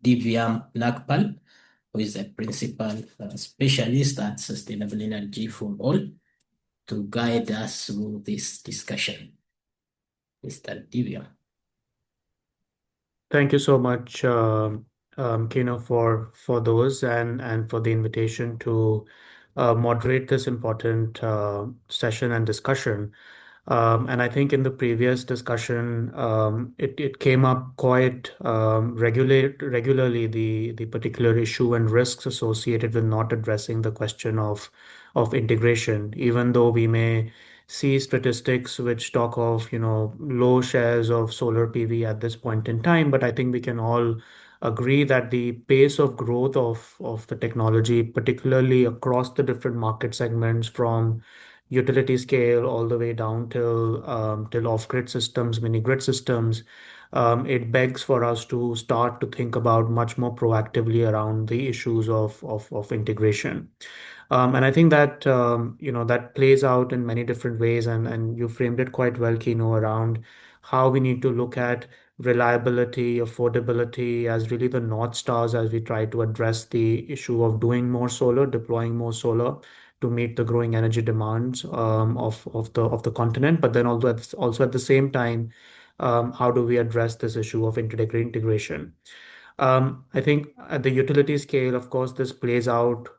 Divyam Lakpal, who is a principal specialist at Sustainable Energy for All, to guide us through this discussion. Mr. Divyam. Thank you so much, Kino, for those and for the invitation to moderate this important session and discussion. And I think in the previous discussion, it came up quite regularly, the particular issue and risks associated with not addressing the question of integration, even though we may see statistics which talk of, low shares of solar PV at this point in time. But I think we can all agree that the pace of growth of the technology, particularly across the different market segments, from utility scale all the way down till off-grid systems, mini grid systems, it begs for us to start to think about much more proactively around the issues of integration. And I think that that plays out in many different ways, and you framed it quite well, Kino, around how we need to look at reliability, affordability as really the North Stars as we try to address the issue of doing more solar, deploying more solar to meet the growing energy demands of the continent. But then also at the same time, how do we address this issue of integration? I think at the utility scale, of course, this plays out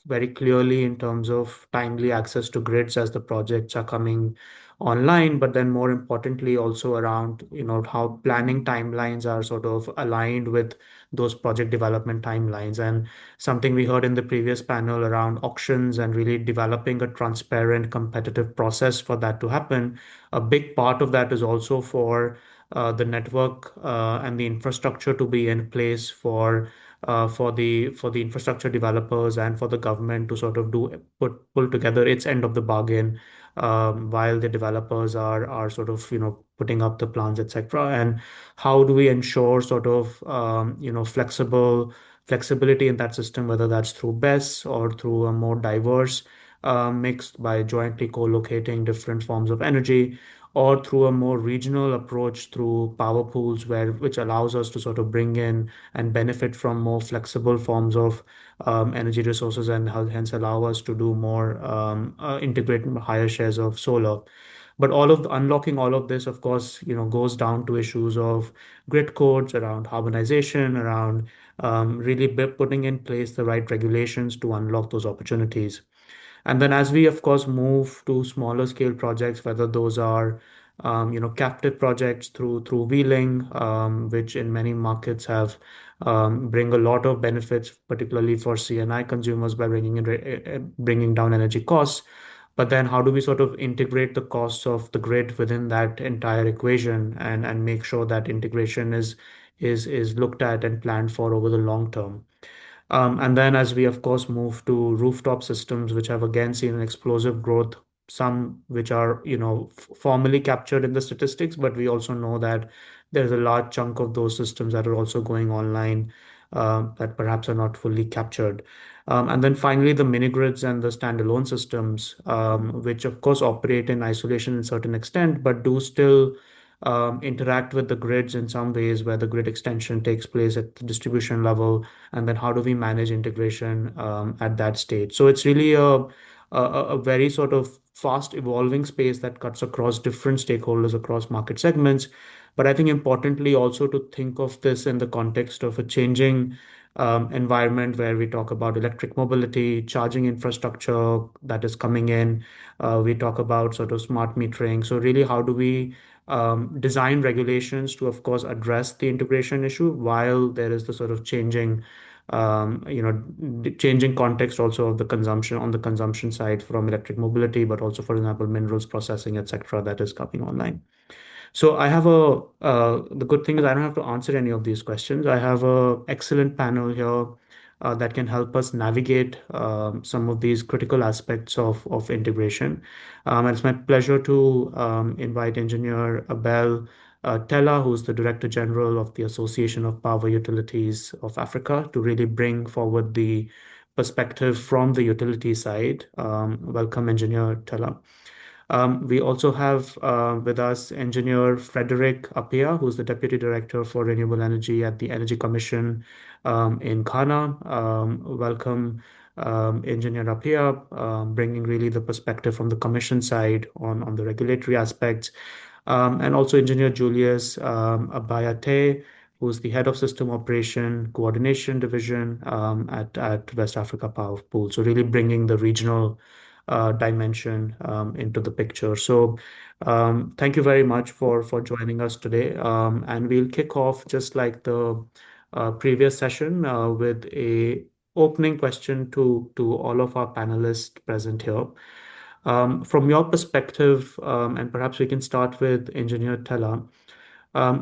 very clearly in terms of timely access to grids as the projects are coming online, but then more importantly also around how planning timelines are sort of aligned with those project development timelines. And something we heard in the previous panel around auctions and really developing a transparent competitive process for that to happen, a big part of that is also for the network and the infrastructure to be in place for the infrastructure developers and for the government to sort of pull together its end of the bargain, while the developers are sort of putting up the plans, etc. And how do we ensure sort of flexibility in that system, whether that's through BESS or through a more diverse mixed by jointly co-locating different forms of energy, or through a more regional approach through power pools, which allows us to sort of bring in and benefit from more flexible forms of energy resources, and hence allow us to do more integrate higher shares of solar. But unlocking all of this, of course, goes down to issues of grid codes around harmonization, around really putting in place the right regulations to unlock those opportunities. And then as we, of course, move to smaller scale projects, whether those are captive projects through wheeling, which in many markets have bring a lot of benefits, particularly for CNI consumers by bringing down energy costs. But then how do we sort of integrate the costs of the grid within that entire equation, and make sure that integration is looked at and planned for over the long term? And then as we, of course, move to rooftop systems, which have again seen an explosive growth, some which are, formally captured in the statistics, but we also know that there's a large chunk of those systems that are also going online that perhaps are not fully captured. And then finally, the mini grids and the standalone systems, which of course operate in isolation in certain extent, but do still interact with the grids in some ways where the grid extension takes place at the distribution level, and then how do we manage integration at that stage. So it's really a very sort of fast evolving space that cuts across different stakeholders across market segments. But I think importantly also to think of this in the context of a changing environment where we talk about electric mobility, charging infrastructure that is coming in. We talk about sort of smart metering. So really, how do we design regulations to, of course, address the integration issue while there is the sort of changing changing context also of the consumption on the consumption side from electric mobility, but also, for example, minerals processing, etc., that is coming online. So I have the good thing is I don't have to answer any of these questions. I have a excellent panel here that can help us navigate some of these critical aspects of integration. And it's my pleasure to invite Engineer Abel Tella, who's the Director General of the Association of Power Utilities of Africa, to really bring forward the perspective from the utility side. Welcome, Engineer Tella. We also have with us Engineer Frederick Appiah, who's the Deputy Director for Renewable Energy at the Energy Commission in Ghana. Welcome, Engineer Appiah, bringing really the perspective from the Commission side on the regulatory aspects. And also Engineer Julius Abayate, who's the Head of System Operation Coordination Division at West Africa Power Pool. So really bringing the regional dimension into the picture. So thank you very much for joining us today. And we'll kick off just like the previous session with a opening question to all of our panelists present here. From your perspective, and perhaps we can start with Engineer Tella.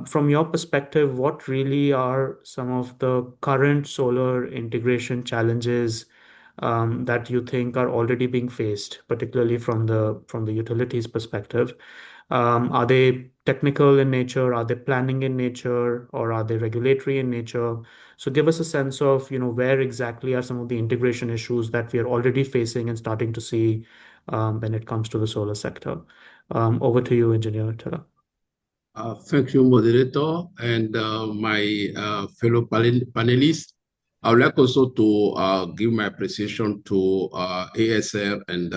From your perspective, what really are some of the current solar integration challenges that you think are already being faced, particularly from the utilities perspective? Are they technical in nature? Are they planning in nature? Or are they regulatory in nature? So give us a sense of, where exactly are some of the integration issues that we are already facing and starting to see when it comes to the solar sector. Over to you, Engineer Tella. Thank you, moderator, and my fellow panelists. I would like also to give my appreciation to ASR and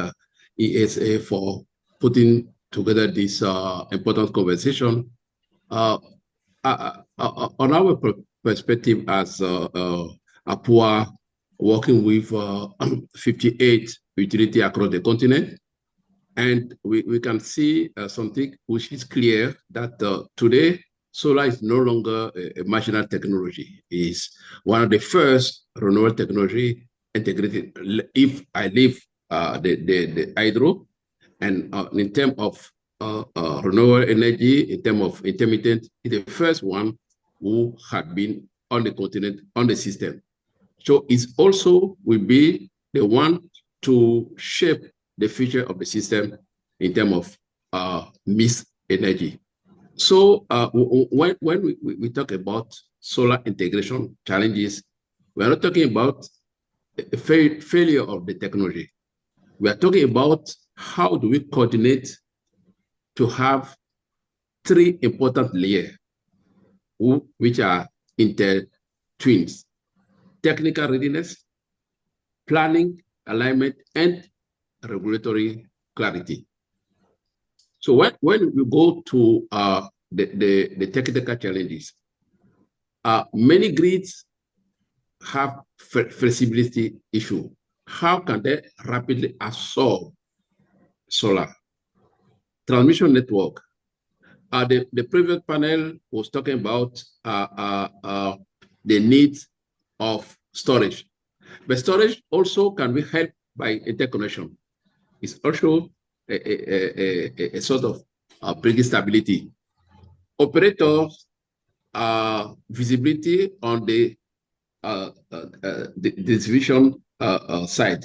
ESA for putting together this important conversation. On our perspective as APUA, working with 58 utilities across the continent, and we can see something which is clear that today, solar is no longer a marginal technology. It's one of the first renewable technology integrated. If I leave the hydro, and in terms of renewable energy, in terms of intermittent, it's the first one who had been on the continent, on the system. So it also will be the one to shape the future of the system in terms of mixed energy. So when we talk about solar integration challenges, we are not talking about a failure of the technology. We are talking about how do we coordinate to have three important layers, which are inter-twins: technical readiness, planning, alignment, and regulatory clarity. So when we go to the technical challenges, many grids have flexibility issue. How can they rapidly absorb solar? Transmission network. The previous panel was talking about the needs of storage, but storage also can be helped by interconnection. It's also a sort of bringing stability. Operators visibility on the the distribution side,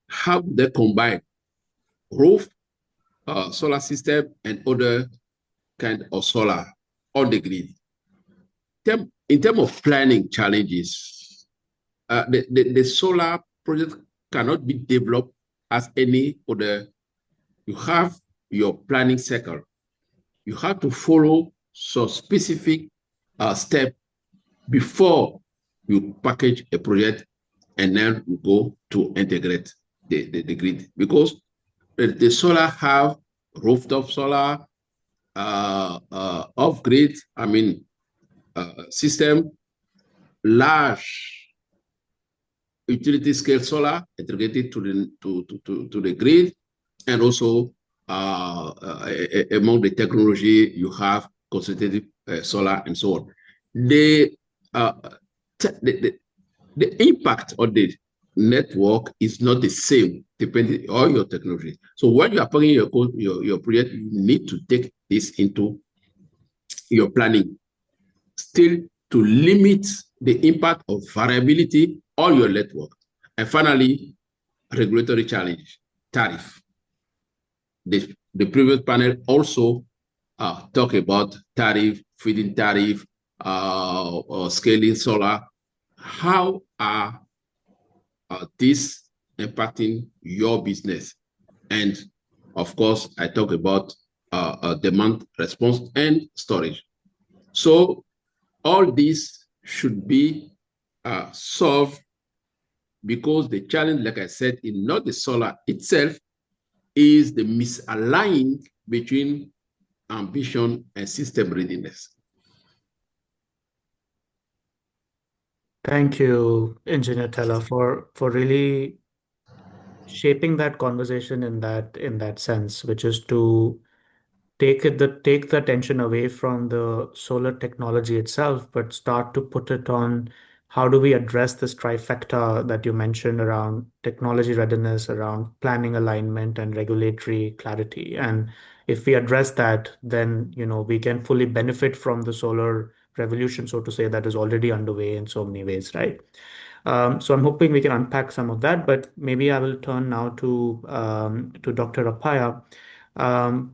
how they combine roof, solar system, and other kind of solar on the grid. In terms of planning challenges, the solar project cannot be developed as any other. You have your planning cycle. You have to follow some specific step before you package a project and then you go to integrate the grid, because the solar have rooftop solar, off-grid, system, large utility scale solar integrated to the grid, and also among the technology you have concentrated solar and so on. The impact on the network is not the same depending on your technology. So when you are planning your project, you need to take this into your planning, still to limit the impact of variability on your network. And finally, regulatory challenge, tariff. The previous panel also talk about tariff, feed-in tariff, or scaling solar. How are this impacting your business? And of course, I talk about demand response and storage. So all this should be solved, because the challenge, like I said, is not the solar itself, is the misaligning between ambition and system readiness. Thank you, Engineer Teller, for really shaping that conversation in that sense, which is to take the attention away from the solar technology itself, but start to put it on how do we address this trifecta that you mentioned around technology readiness, around planning alignment and regulatory clarity. And if we address that, then we can fully benefit from the solar revolution, so to say, that is already underway in so many ways, right? So I'm hoping we can unpack some of that, but maybe I will turn now to Dr. Apaya.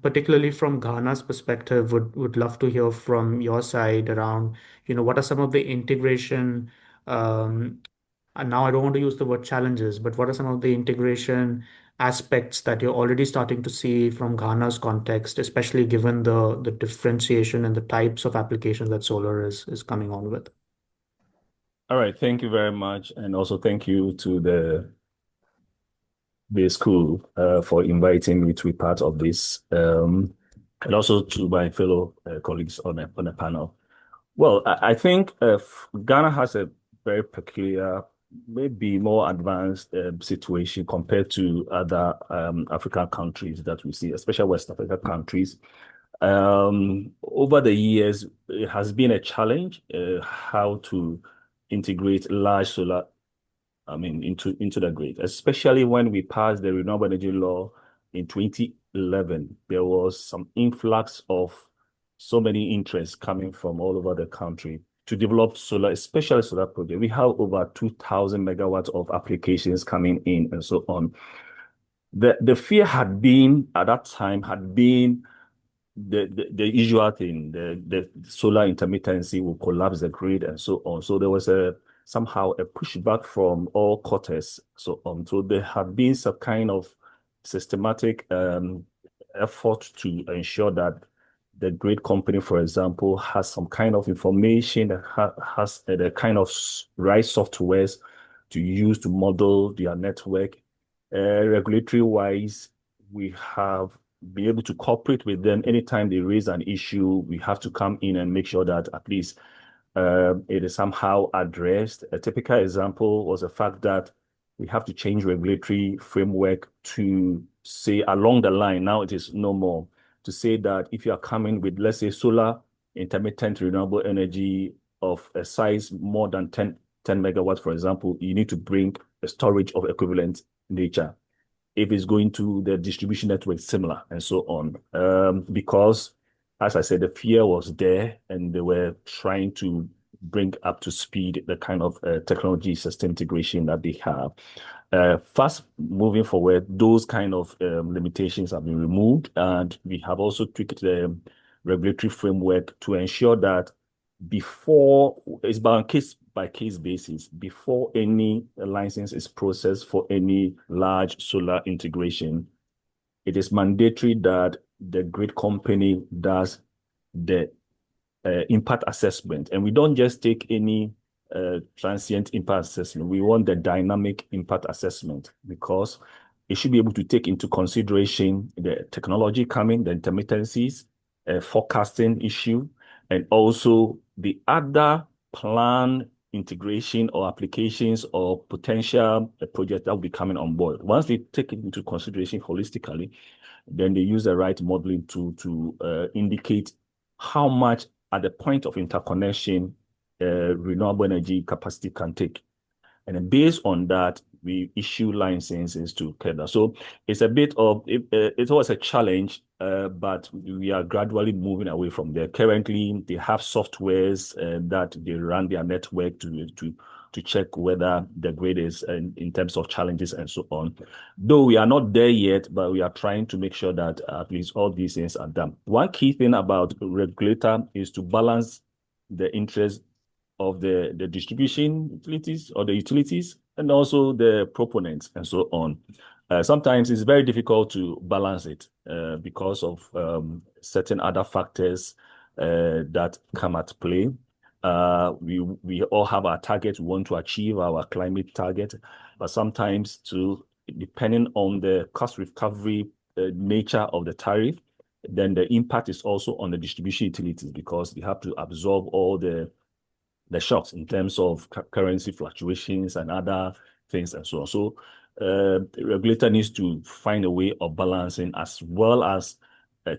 Particularly from Ghana's perspective, would love to hear from your side around, what are some of the integration, and now I don't want to use the word challenges, but what are some of the integration aspects that you're already starting to see from Ghana's context, especially given the differentiation and the types of applications that solar is coming on with? All right, thank you very much. And also thank you to the school for inviting me to be part of this, and also to my fellow colleagues on a panel. Well, I think Ghana has a very peculiar, maybe more advanced situation compared to other African countries that we see, especially West African countries. Over the years, it has been a challenge how to integrate large solar into the grid, especially when we passed the renewable energy law in 2011. There was some influx of so many interests coming from all over the country to develop solar, especially solar projects. We have over 2,000 megawatts of applications coming in and so on. The fear had been, at that time, the usual thing, the solar intermittency will collapse the grid and so on. So there was somehow a pushback from all quarters, so on. So there have been some kind of systematic effort to ensure that the grid company, for example, has some kind of information that has the kind of right softwares to use to model their network. Regulatory wise, we have been able to cooperate with them anytime they raise an issue. We have to come in and make sure that at least it is somehow addressed. A typical example was the fact that we have to change regulatory framework to say along the line, now it is no more, to say that if you are coming with, let's say, solar intermittent renewable energy of a size more than 10 megawatts, for example, you need to bring a storage of equivalent nature. If it's going to the distribution network, similar, and so on. Because, as I said, the fear was there, and they were trying to bring up to speed the kind of technology system integration that they have. Fast moving forward, those kind of limitations have been removed, and we have also tweaked the regulatory framework to ensure that before, it's on case by case basis, before any license is processed for any large solar integration, it is mandatory that the grid company does the impact assessment. And we don't just take any transient impact assessment. We want the dynamic impact assessment because it should be able to take into consideration the technology coming, the intermittencies, forecasting issue, and also the other plan integration or applications or potential projects that will be coming on board. Once they take it into consideration holistically, then they use the right modeling to indicate how much at the point of interconnection renewable energy capacity can take. And then based on that, we issue licenses to KEDA. So it's a bit of, it's always a challenge, but we are gradually moving away from there. Currently, they have softwares that they run their network to check whether the grid is in terms of challenges and so on. Though we are not there yet, but we are trying to make sure that at least all these things are done. One key thing about regulator is to balance the interest of the distribution utilities or the utilities and also the proponents and so on. Sometimes it's very difficult to balance it because of certain other factors that come at play. We all have our target. We want to achieve our climate target, but sometimes depending on the cost recovery nature of the tariff, then the impact is also on the distribution utilities because they have to absorb all the shocks in terms of currency fluctuations and other things and so on. So the regulator needs to find a way of balancing as well as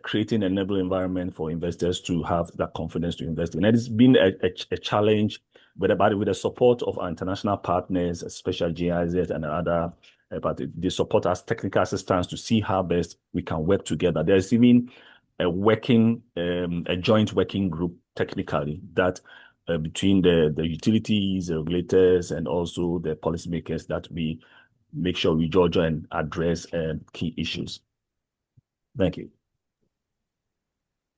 creating an enabling environment for investors to have that confidence to invest in. And it's been a challenge, with the support of our international partners, especially GIZ and other, but they support us technical assistance to see how best we can work together. There's even a joint working group technically that between the utilities, the regulators, and also the policymakers that we make sure we judge and address key issues. Thank you.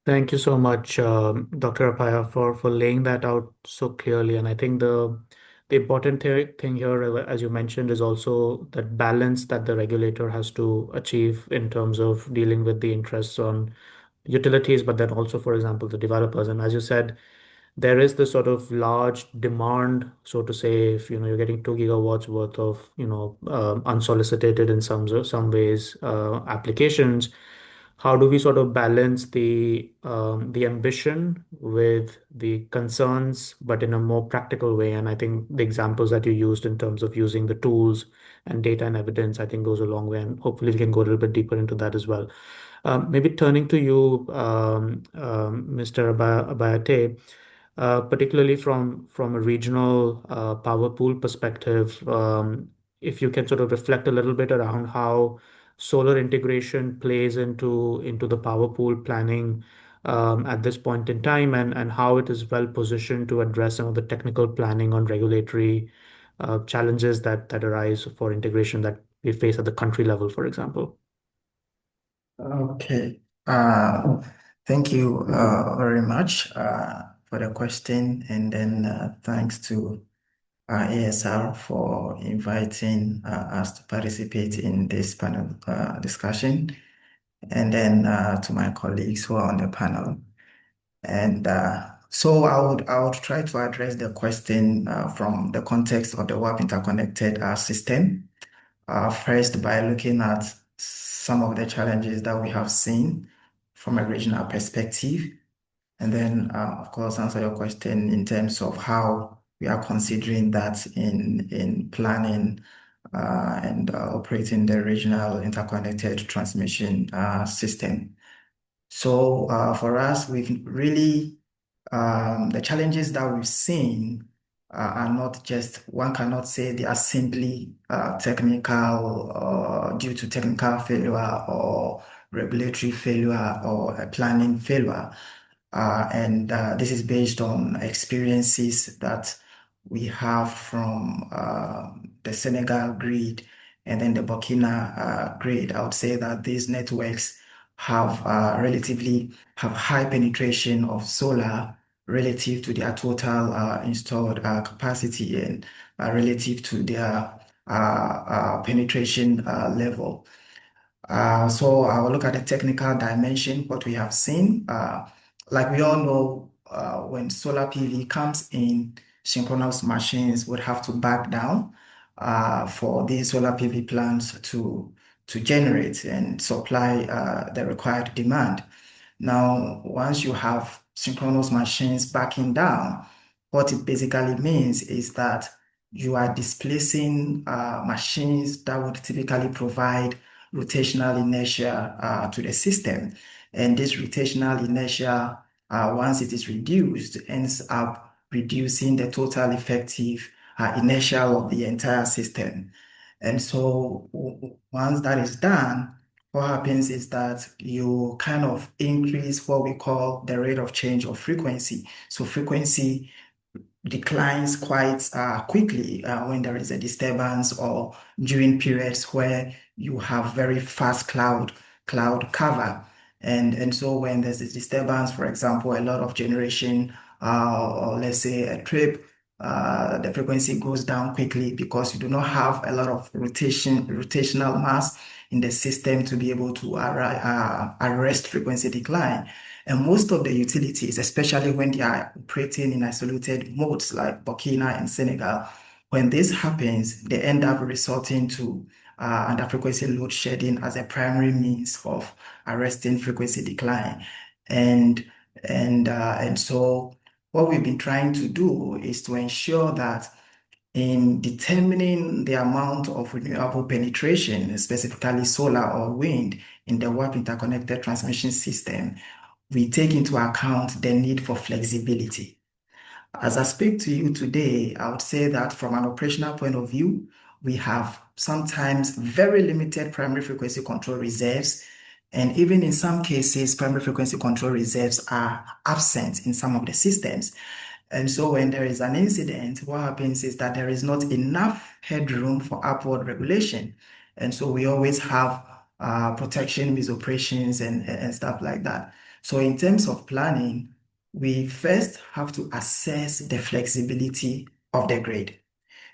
Thank you so much, Dr. Apaya, for laying that out so clearly. And I think the important thing here, as you mentioned, is also that balance that the regulator has to achieve in terms of dealing with the interests on utilities, but then also, for example, the developers. And as you said, there is this sort of large demand, so to say, if you're getting 2 gigawatts worth of unsolicited in some ways applications. How do we sort of balance the ambition with the concerns, but in a more practical way? And I think the examples that you used in terms of using the tools and data and evidence, I think goes a long way, and hopefully we can go a little bit deeper into that as well. Maybe turning to you, Mr. Abayate, particularly from a regional power pool perspective, if you can sort of reflect a little bit around how solar integration plays into the power pool planning at this point in time, and how it is well positioned to address some of the technical planning on regulatory challenges that arise for integration that we face at the country level, for example. Okay. Thank you very much for the question, and then thanks to ASR for inviting us to participate in this panel discussion, and then to my colleagues who are on the panel. And so I would try to address the question from the context of the WAP interconnected system. First, by looking at some of the challenges that we have seen from a regional perspective, and then, of course, answer your question in terms of how we are considering that in planning and operating the regional interconnected transmission system. So for us, we've really, the challenges that we've seen are not just, one cannot say they are simply technical due to technical failure or regulatory failure or a planning failure. And this is based on experiences that we have from the Senegal grid and then the Burkina grid. I would say that these networks have have high penetration of solar relative to their total installed capacity and relative to their penetration level. So I will look at the technical dimension, what we have seen. Like we all know, when solar PV comes in, synchronous machines would have to back down for these solar PV plants to generate and supply the required demand. Now, once you have synchronous machines backing down, what it basically means is that you are displacing machines that would typically provide rotational inertia to the system. And this rotational inertia, once it is reduced, ends up reducing the total effective inertia of the entire system. And so once that is done, what happens is that you kind of increase what we call the rate of change of frequency. So frequency declines quite quickly when there is a disturbance or during periods where you have very fast cloud cover. And so when there's a disturbance, for example, a lot of generation or let's say a trip, the frequency goes down quickly because you do not have a lot of rotational mass in the system to be able to arrest frequency decline. And most of the utilities, especially when they are operating in isolated modes like Burkina and Senegal, when this happens, they end up resorting to under frequency load shedding as a primary means of arresting frequency decline. And so what we've been trying to do is to ensure that in determining the amount of renewable penetration, specifically solar or wind, in the WAP interconnected transmission system, we take into account the need for flexibility. As I speak to you today, I would say that from an operational point of view, we have sometimes very limited primary frequency control reserves. And even in some cases, primary frequency control reserves are absent in some of the systems. And so when there is an incident, what happens is that there is not enough headroom for upward regulation. And so we always have protection with operations and stuff like that. So in terms of planning, we first have to assess the flexibility of the grid.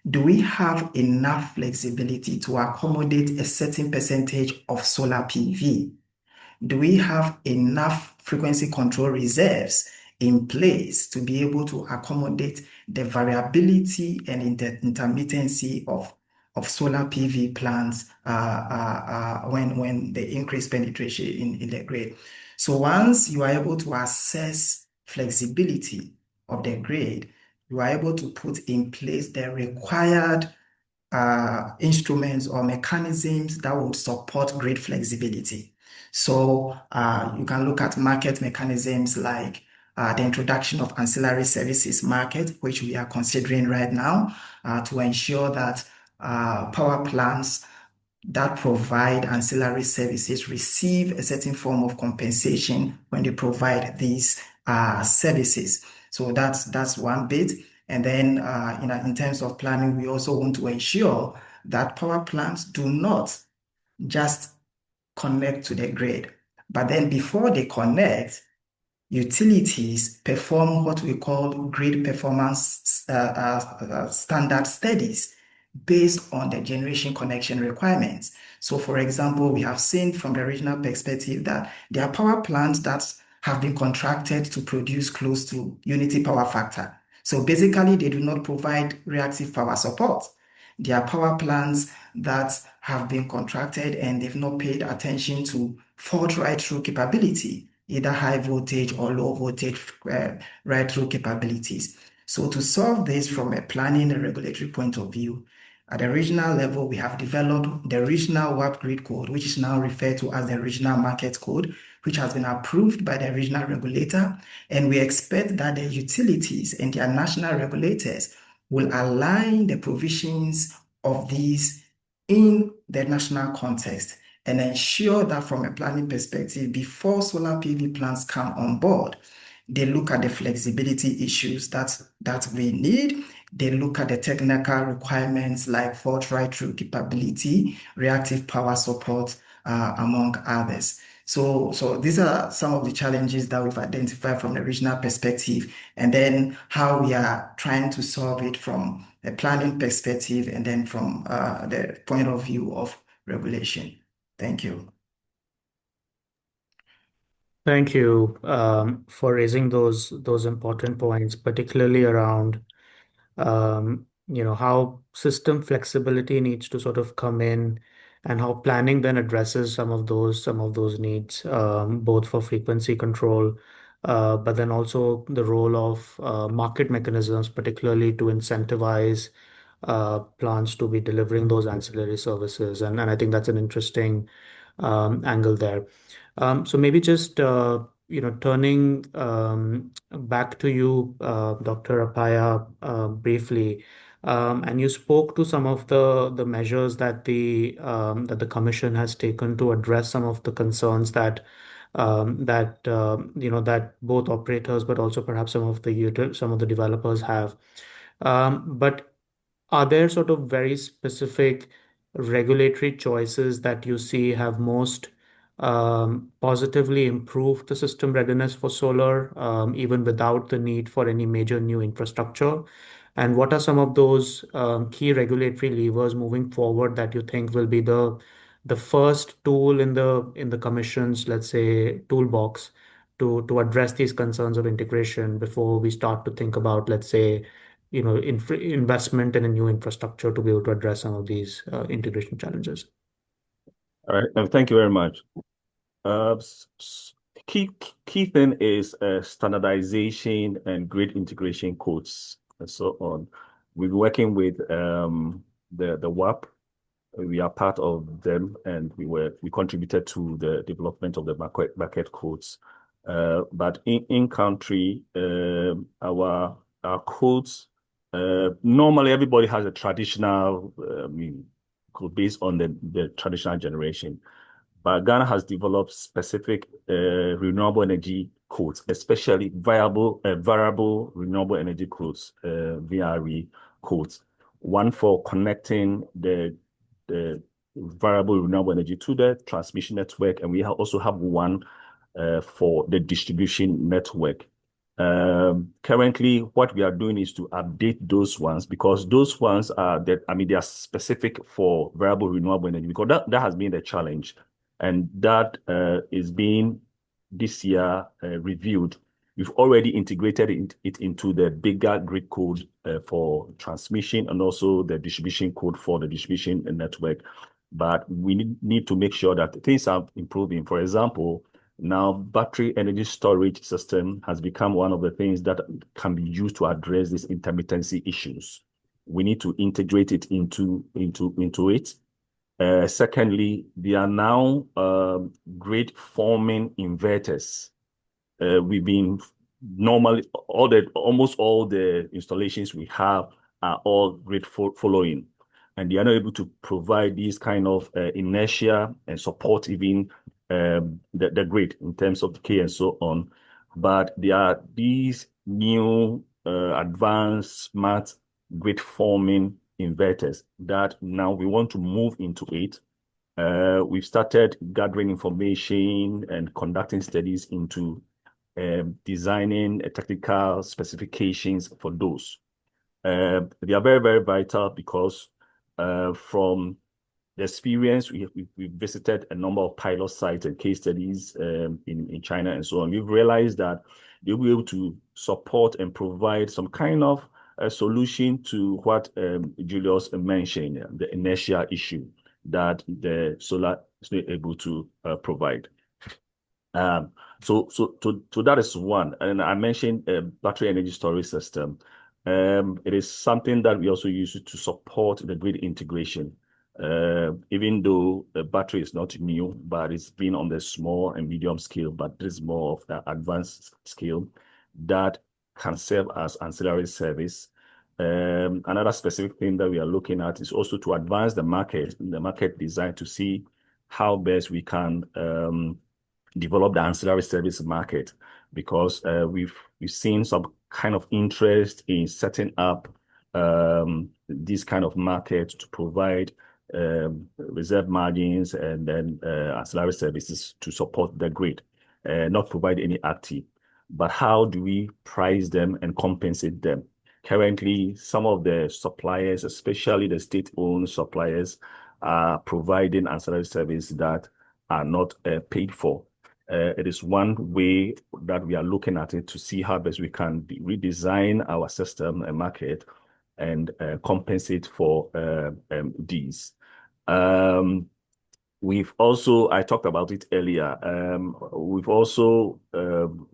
Do we have enough flexibility to accommodate a certain percentage of solar PV? Do we have enough frequency control reserves in place to be able to accommodate the variability and intermittency of solar PV plants when they increase penetration in the grid? So once you are able to assess flexibility of the grid, you are able to put in place the required instruments or mechanisms that would support grid flexibility. So you can look at market mechanisms like the introduction of ancillary services market, which we are considering right now to ensure that power plants that provide ancillary services receive a certain form of compensation when they provide these services. So that's one bit. And then in terms of planning, we also want to ensure that power plants do not just connect to the grid, but then before they connect, utilities perform what we call grid performance standard studies based on the generation connection requirements. So for example, we have seen from the regional perspective that there are power plants that have been contracted to produce close to unity power factor. So basically, they do not provide reactive power support. There are power plants that have been contracted and they've not paid attention to fault right-through capability, either high voltage or low voltage right-through capabilities. So to solve this from a planning and regulatory point of view, at the regional level, we have developed the regional WAP grid code, which is now referred to as the regional market code, which has been approved by the regional regulator. And we expect that the utilities and their national regulators will align the provisions of these in the national context and ensure that from a planning perspective, before solar PV plants come on board, They look at the flexibility issues that we need. They look at the technical requirements like fault right-through capability, reactive power support, among others. So these are some of the challenges that we've identified from the regional perspective, and then how we are trying to solve it from a planning perspective, and then from the point of view of regulation. Thank you. Thank you for raising those important points, particularly around how system flexibility needs to sort of come in, and how planning then addresses some of those needs, both for frequency control, but then also the role of market mechanisms, particularly to incentivize plants to be delivering those ancillary services. And I think that's an interesting angle there. So maybe just turning back to you, Dr. Apaya, briefly, and you spoke to some of the measures that the Commission has taken to address some of the concerns that that both operators, but also perhaps some of the developers have. But are there sort of very specific regulatory choices that you see have most positively improved the system readiness for solar, even without the need for any major new infrastructure? And what are some of those key regulatory levers moving forward that you think will be the first tool in the Commission's, let's say, toolbox to address these concerns of integration before we start to think about, let's say, investment in a new infrastructure to be able to address some of these integration challenges? All right, thank you very much. Key thing is standardization and grid integration codes and so on. We're working with the WAP. We are part of them, and we contributed to the development of the market codes. But in country, our codes, normally everybody has a traditional code based on the traditional generation. But Ghana has developed specific renewable energy codes, especially variable renewable energy codes, VRE codes. One for connecting the variable renewable energy to the transmission network, and we also have one for the distribution network. Currently, what we are doing is to update those ones, because those ones are they are specific for variable renewable energy, because that has been the challenge. And that is being this year reviewed. We've already integrated it into the bigger grid code for transmission, and also the distribution code for the distribution network. But we need to make sure that things are improving. For example, now battery energy storage system has become one of the things that can be used to address these intermittency issues. We need to integrate it into it. Secondly, there are now grid forming inverters. We've been almost all the installations we have are all grid following, and they are not able to provide these kind of inertia and support even the grid in terms of decay and so on. But there are these new advanced smart grid forming inverters that now we want to move into it. We've started gathering information and conducting studies into designing technical specifications for those. They are very, very vital, because from the experience, we visited a number of pilot sites and case studies in China and so on. We've realized that they'll be able to support and provide some kind of a solution to what Julius mentioned, the inertia issue that the solar is not able to provide. So that is one. And I mentioned a battery energy storage system. It is something that we also use to support the grid integration. Even though the battery is not new, but it's been on the small and medium scale, but this is more of the advanced scale that can serve as ancillary service. Another specific thing that we are looking at is also to advance the market design, to see how best we can develop the ancillary service market. because we've seen some kind of interest in setting up this kind of market to provide reserve margins and then ancillary services to support the grid, not provide any active. But how do we price them and compensate them? Currently, some of the suppliers, especially the state-owned suppliers, are providing ancillary services that are not paid for. It is one way that we are looking at it to see how best we can redesign our system and market and compensate for these. We've also, I talked about it earlier, we've also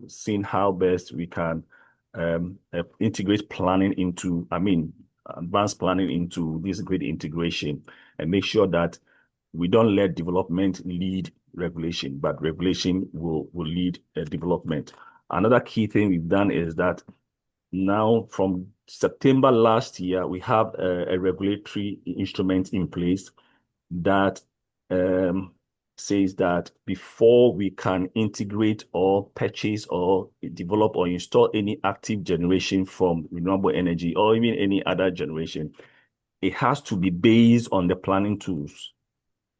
seen how best we can integrate planning into, advanced planning into this grid integration and make sure that we don't let development lead regulation, but regulation will lead development. Another key thing we've done is that now from September last year, we have a regulatory instrument in place that says that before we can integrate or purchase or develop or install any active generation from renewable energy or even any other generation, it has to be based on the planning tools.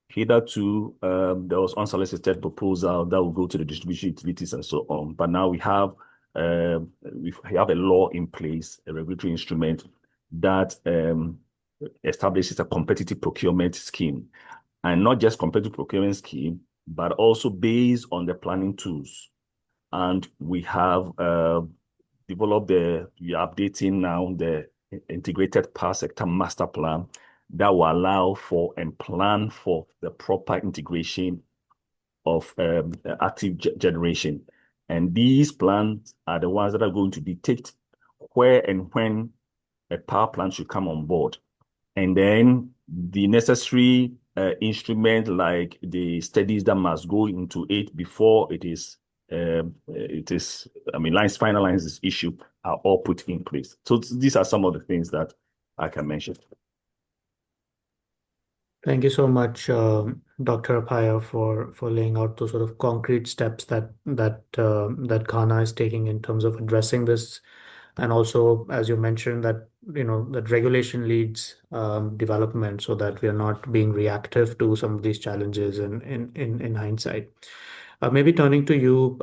Hitherto, there was unsolicited proposal that will go to the distribution utilities and so on. But now we have a law in place, a regulatory instrument that establishes a competitive procurement scheme. And not just competitive procurement scheme, but also based on the planning tools. And we have developed we are updating now the integrated power sector master plan that will allow for and plan for the proper integration of active generation. And these plans are the ones that are going to dictate where and when a power plant should come on board. And then the necessary instrument like the studies that must go into it before lines finalize this issue are all put in place. So these are some of the things that I can mention. Thank you so much, Dr. Apaya, for laying out those sort of concrete steps that Ghana is taking in terms of addressing this, and also, as you mentioned, that that regulation leads development, so that we are not being reactive to some of these challenges in hindsight. Maybe turning to you,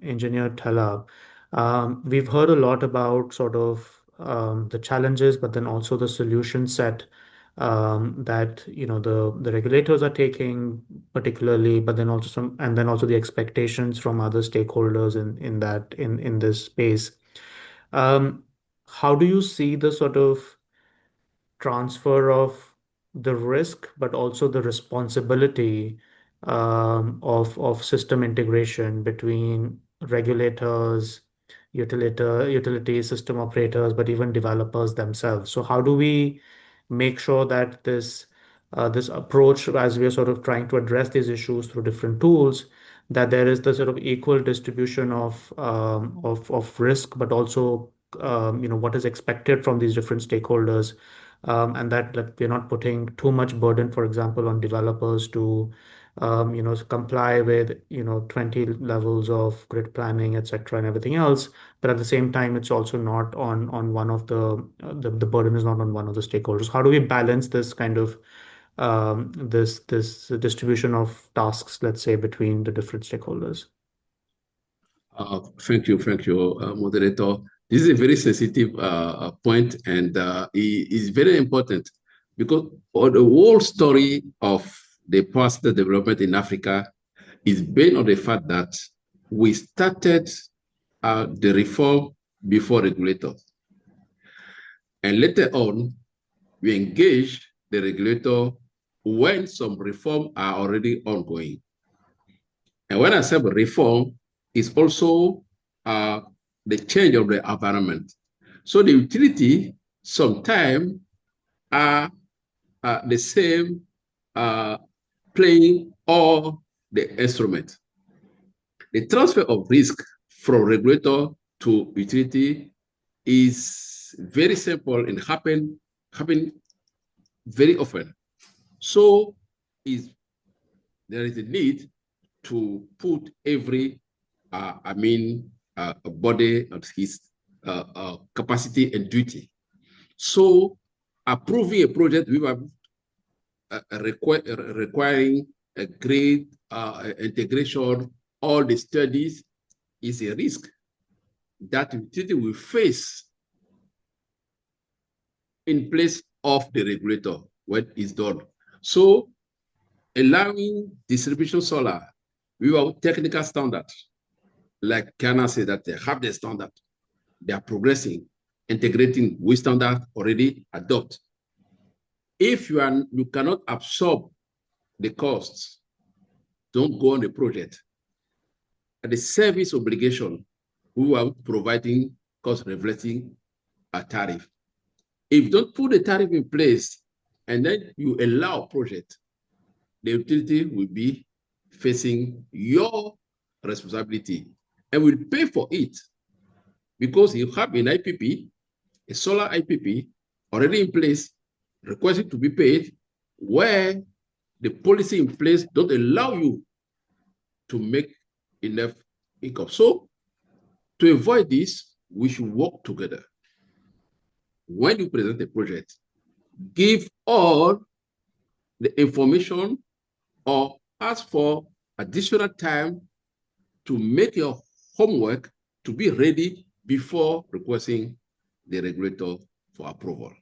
Engineer Thella, we've heard a lot about sort of the challenges, but then also the solution set that the regulators are taking particularly, but then also the expectations from other stakeholders in this space. How do you see the sort of transfer of the risk, but also the responsibility of system integration between regulators, utility system operators, but even developers themselves? So how do we make sure that this approach, as we are sort of trying to address these issues through different tools, that there is the sort of equal distribution of risk, but also what is expected from these different stakeholders, and that we're not putting too much burden, for example, on developers to comply with 20 levels of grid planning, etc., and everything else. But at the same time, it's also not on one of the burden is not on one of the stakeholders. How do we balance this kind of this distribution of tasks, let's say, between the different stakeholders? Thank you, moderator. This is a very sensitive point, and it is very important because the whole story of the past development in Africa is based on the fact that we started the reform before regulators. And later on, we engage the regulator when some reform are already ongoing. And when I say reform, it's also the change of the environment. So the utility sometimes are the same playing all the instrument. The transfer of risk from regulator to utility is very simple and happen very often. So there is a need to put every body of his capacity and duty. So approving a project we were requiring a great integration, all the studies is a risk that utility will face in place of the regulator when it's done. So allowing distribution solar without technical standards, like Kana said that they have the standard, they are progressing, integrating with standard already adopted. If you cannot absorb the costs, don't go on the project. And the service obligation, we are providing cost reflecting a tariff. If you don't put the tariff in place and then you allow project, the utility will be facing your responsibility and will pay for it because you have an IPP, a solar IPP already in place, requesting to be paid, where the policy in place don't allow you to make enough income. So to avoid this, we should work together. When you present a project, give all the information or ask for additional time to make your homework to be ready before requesting the regulator for approval.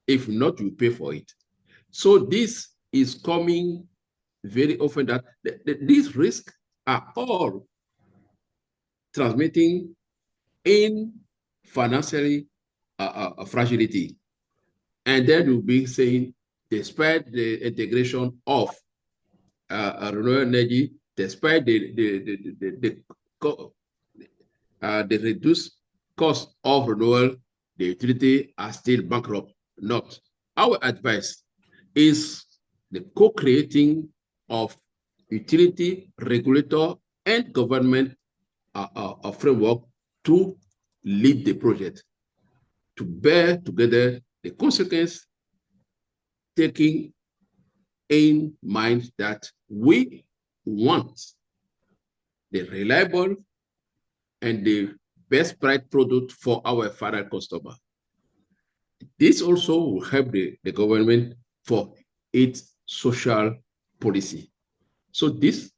If not, you pay for it. So this is coming very often that these risks are all transmitting in financially fragility. And then you'll be saying, despite the integration of renewable energy, despite the reduced cost of renewal, the utility are still bankrupt. Not. Our advice is the co-creating of utility, regulator, and government a framework to lead the project, to bear together the consequence, taking in mind that we want the reliable and the best price product for our final customer. This also will help the government for its social policy. So this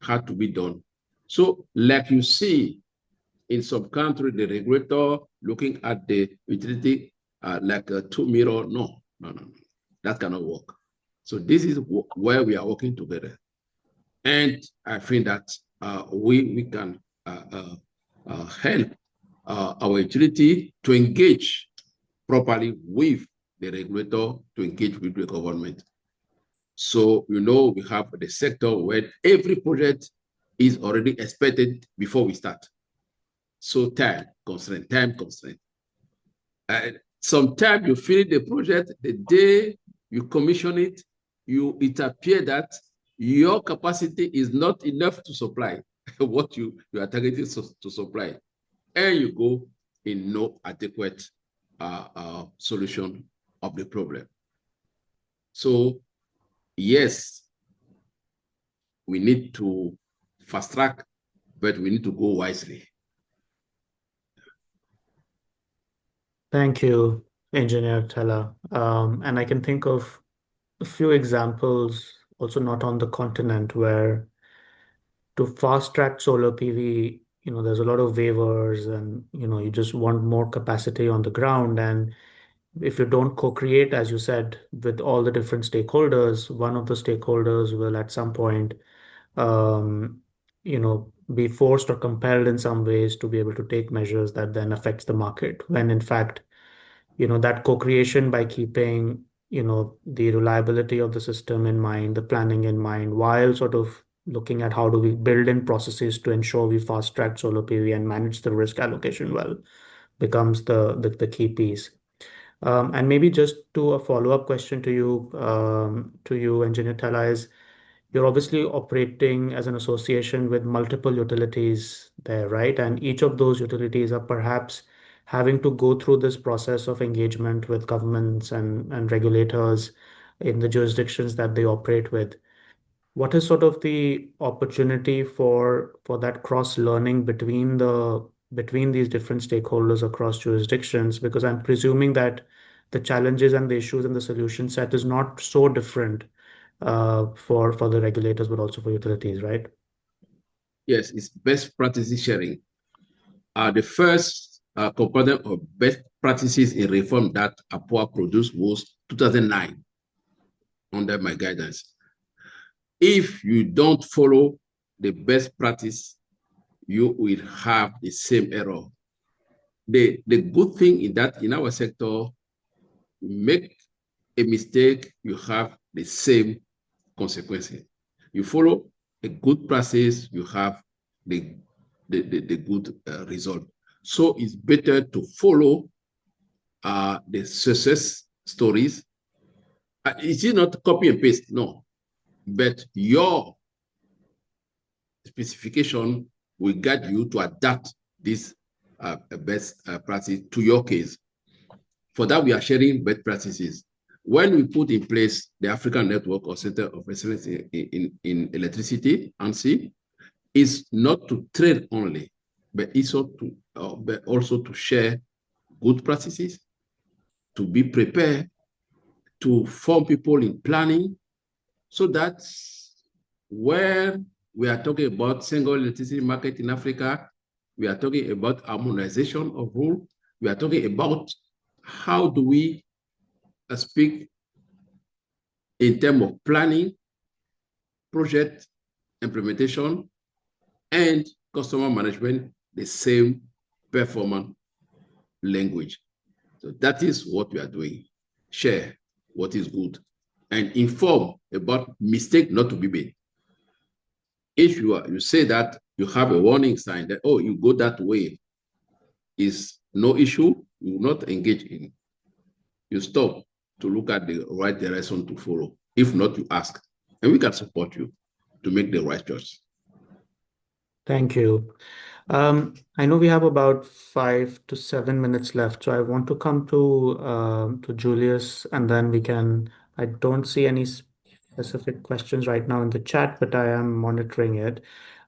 had to be done. So like you see in some countries, the regulator looking at the utility like a two mirror, no, that cannot work. So this is where we are working together. And I think that we can help our utility to engage properly with the regulator, to engage with the government. So, we have the sector where every project is already expected before we start. So time constraint. Sometimes you finish the project, the day you commission it, it appears that your capacity is not enough to supply what you are targeting to supply. And you go in no adequate solution of the problem. So yes, we need to fast track, but we need to go wisely. Thank you, Engineer Teller. And I can think of a few examples, also not on the continent, where to fast track solar PV, there's a lot of waivers and, you just want more capacity on the ground. And if you don't co-create, as you said, with all the different stakeholders, one of the stakeholders will at some point, um, be forced or compelled in some ways to be able to take measures that then affects the market. When in fact, that co-creation by keeping, the reliability of the system in mind, the planning in mind, while sort of looking at how do we build in processes to ensure we fast track solar PV and manage the risk allocation well, becomes the key piece. And maybe just to a follow-up question to you, Engineer Tala, is you're obviously operating as an association with multiple utilities there, right? And each of those utilities are perhaps having to go through this process of engagement with governments and regulators in the jurisdictions that they operate with. what is sort of the opportunity for that cross learning between these different stakeholders across jurisdictions? Because I'm presuming that the challenges and the issues and the solution set is not so different for the regulators, but also for utilities, right? Yes, it's best practices sharing. The first component of best practices in reform that APOA produced was 2009 under my guidance. If you don't follow the best practice, you will have the same error. The good thing in that in our sector, make a mistake, you have the same consequences. You follow a good practice, you have the good result. So it's better to follow the success stories. It's not copy and paste, no, but your specification will guide you to adapt this best practice to your case. For that, we are sharing best practices. When we put in place the African Network or Center of Excellence in Electricity, ANSI, is not to trade only, but also to share good practices, to be prepared, to form people in planning, so that when we are talking about single electricity market in Africa, we are talking about harmonization of rule, we are talking about how do we speak in terms of planning, project implementation, and customer management, the same performance language. So that is what we are doing. Share what is good and inform about mistake not to be made. If you say that you have a warning sign that, oh, you go that way, is no issue, you will not engage in. You stop to look at the right direction to follow. If not, you ask, and we can support you to make the right choice. Thank you. I know we have about 5 to 7 minutes left, so I want to come to Julius, and then we can. I don't see any specific questions right now in the chat, but I am monitoring it.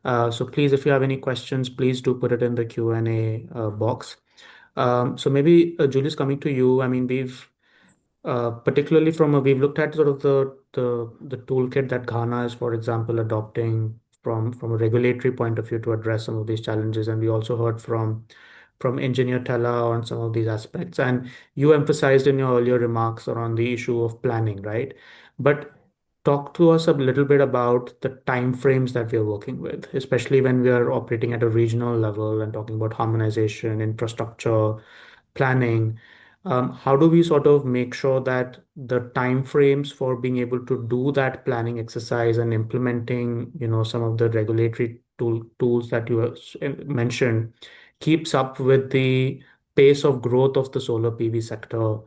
So please, if you have any questions, please do put it in the Q&A box. So maybe Julius, coming to you. I mean, particularly we've looked at sort of the toolkit that Ghana is, for example, adopting from a regulatory point of view to address some of these challenges, and we also heard from Engineer Tella on some of these aspects. And you emphasized in your earlier remarks around the issue of planning, right? But talk to us a little bit about the timeframes that we are working with, especially when we are operating at a regional level and talking about harmonization, infrastructure, planning. How do we sort of make sure that the timeframes for being able to do that planning exercise and implementing, some of the regulatory tools that you mentioned keeps up with the pace of growth of the solar PV sector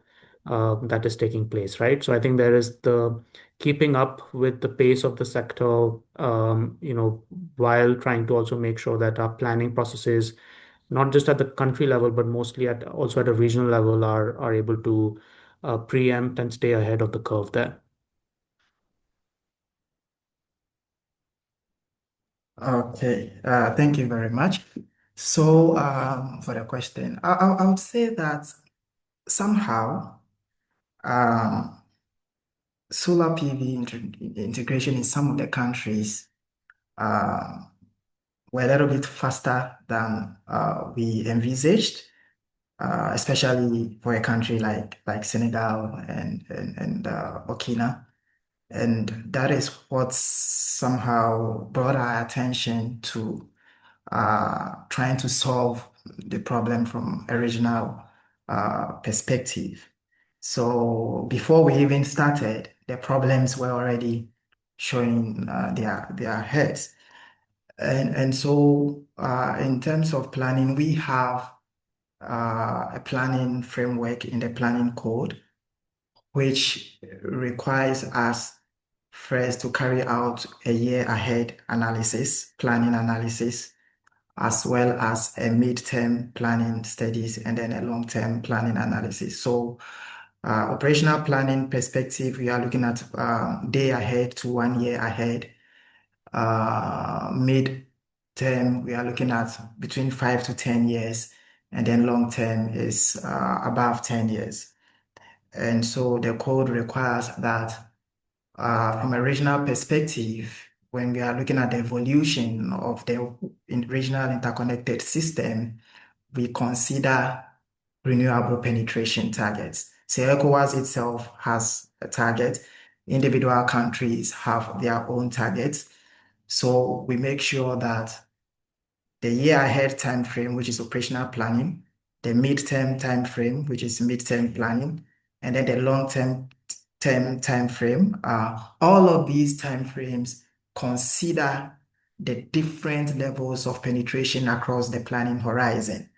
that is taking place, right? So I think there is the keeping up with the pace of the sector, while trying to also make sure that our planning processes, not just at the country level, but mostly also at a regional level, are able to preempt and stay ahead of the curve there. Okay, thank you very much. So for the question, I would say that somehow solar PV integration in some of the countries were a little bit faster than we envisaged, especially for a country like Senegal and Burkina. And that is what somehow brought our attention to trying to solve the problem from a regional perspective. So before we even started, the problems were already showing their heads. And so in terms of planning, we have a planning framework in the planning code, which requires us first to carry out a year ahead analysis, planning analysis, as well as a mid-term planning studies and then a long-term planning analysis. So operational planning perspective, we are looking at day ahead to 1 year ahead. Mid-term, we are looking at between 5 to 10 years, and then long-term is above 10 years. And so the code requires that from a regional perspective, when we are looking at the evolution of the regional interconnected system, we consider renewable penetration targets. So ECOWAS itself has a target. Individual countries have their own targets. So we make sure that the year ahead time frame, which is operational planning, the midterm time frame, which is midterm planning, and then the long-term time frame. All of these time frames consider the different levels of penetration across the planning horizon.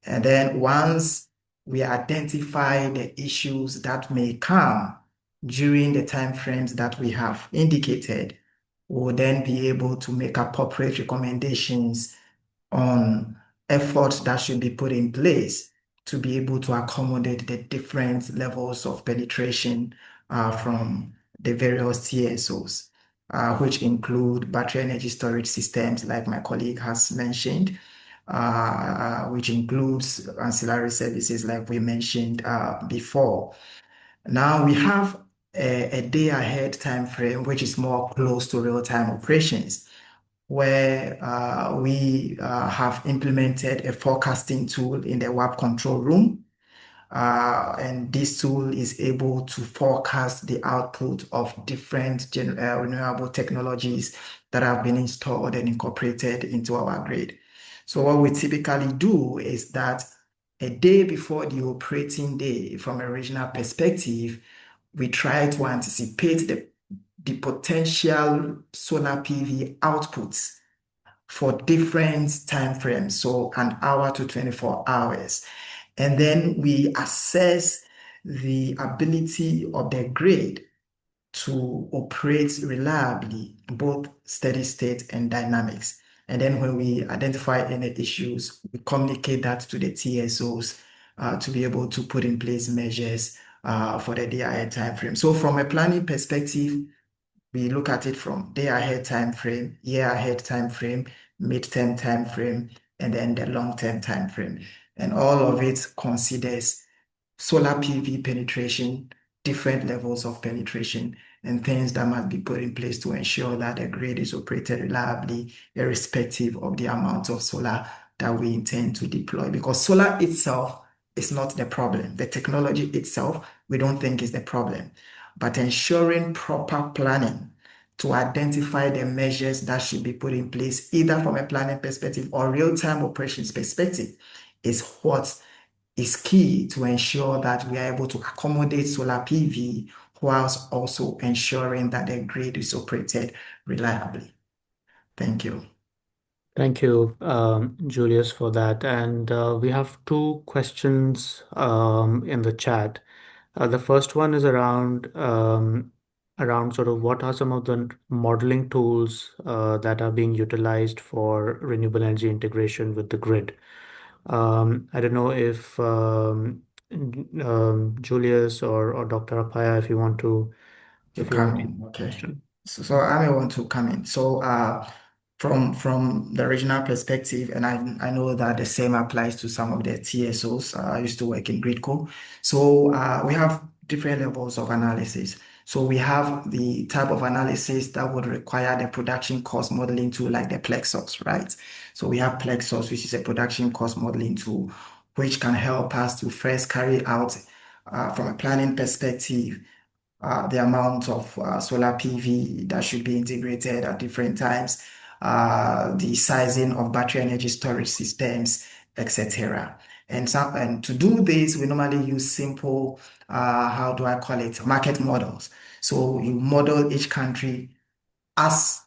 And then once we identify the issues that may come during the time frames that we have indicated, we'll then be able to make appropriate recommendations on efforts that should be put in place to be able to accommodate the different levels of penetration from the various TSOs, which include battery energy storage systems, like my colleague has mentioned, which includes ancillary services, like we mentioned before. Now we have a day ahead time frame, which is more close to real-time operations, where we have implemented a forecasting tool in the WAP control room. And this tool is able to forecast the output of different renewable technologies that have been installed and incorporated into our grid. So what we typically do is that a day before the operating day, from a regional perspective, we try to anticipate the potential solar PV outputs for different time frames, so an hour to 24 hours. And then we assess the ability of the grid to operate reliably, both steady state and dynamics. And then when we identify any issues, we communicate that to the TSOs to be able to put in place measures for the day ahead time frame. So from a planning perspective, we look at it from day ahead time frame, year ahead time frame, midterm time frame, and then the long-term time frame. And all of it considers solar PV penetration, different levels of penetration, and things that must be put in place to ensure that the grid is operated reliably, irrespective of the amount of solar that we intend to deploy. Because solar itself is not the problem. The technology itself, we don't think is the problem. But ensuring proper planning to identify the measures that should be put in place, either from a planning perspective or real-time operations perspective, is what is key to ensure that we are able to accommodate solar PV whilst also ensuring that the grid is operated reliably. Thank you. Thank you, Julius, for that. And we have two questions in the chat. The first one is around sort of what are some of the modeling tools that are being utilized for renewable energy integration with the grid. I don't know if Julius or Dr. Apaya, if you want to come in. Okay. So I may want to come in. So from the regional perspective, and I know that the same applies to some of the TSOs. I used to work in Gridco. So we have different levels of analysis. So we have the type of analysis that would require the production cost modeling tool, like the Plexus, right? So we have Plexus, which is a production cost modeling tool, which can help us to first carry out, from a planning perspective, the amount of solar PV that should be integrated at different times, the sizing of battery energy storage systems, etc. And to do this, we normally use simple, how do I call it, market models. So you model each country as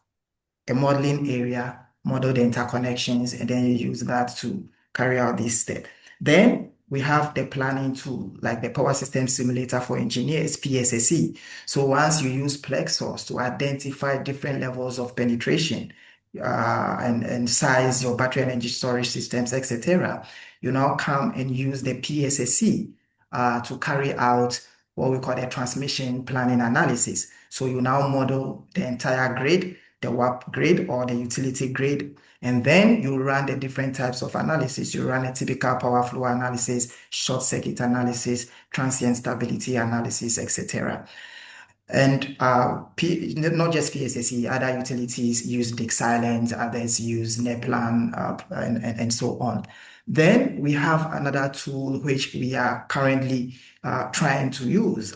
a modeling area, model the interconnections, and then you use that to carry out this step. Then we have the planning tool, like the Power System Simulator for Engineers, PSSE. So once you use Plexus to identify different levels of penetration and size your battery energy storage systems, etc., you now come and use the PSSE to carry out what we call a transmission planning analysis. So you now model the entire grid the WAP grade or the utility grade. And then you run the different types of analysis. You run a typical power flow analysis, short circuit analysis, transient stability analysis, etc. And not just PSSE, other utilities use Dixilent, others use Neplan, and so on. Then we have another tool which we are currently trying to use,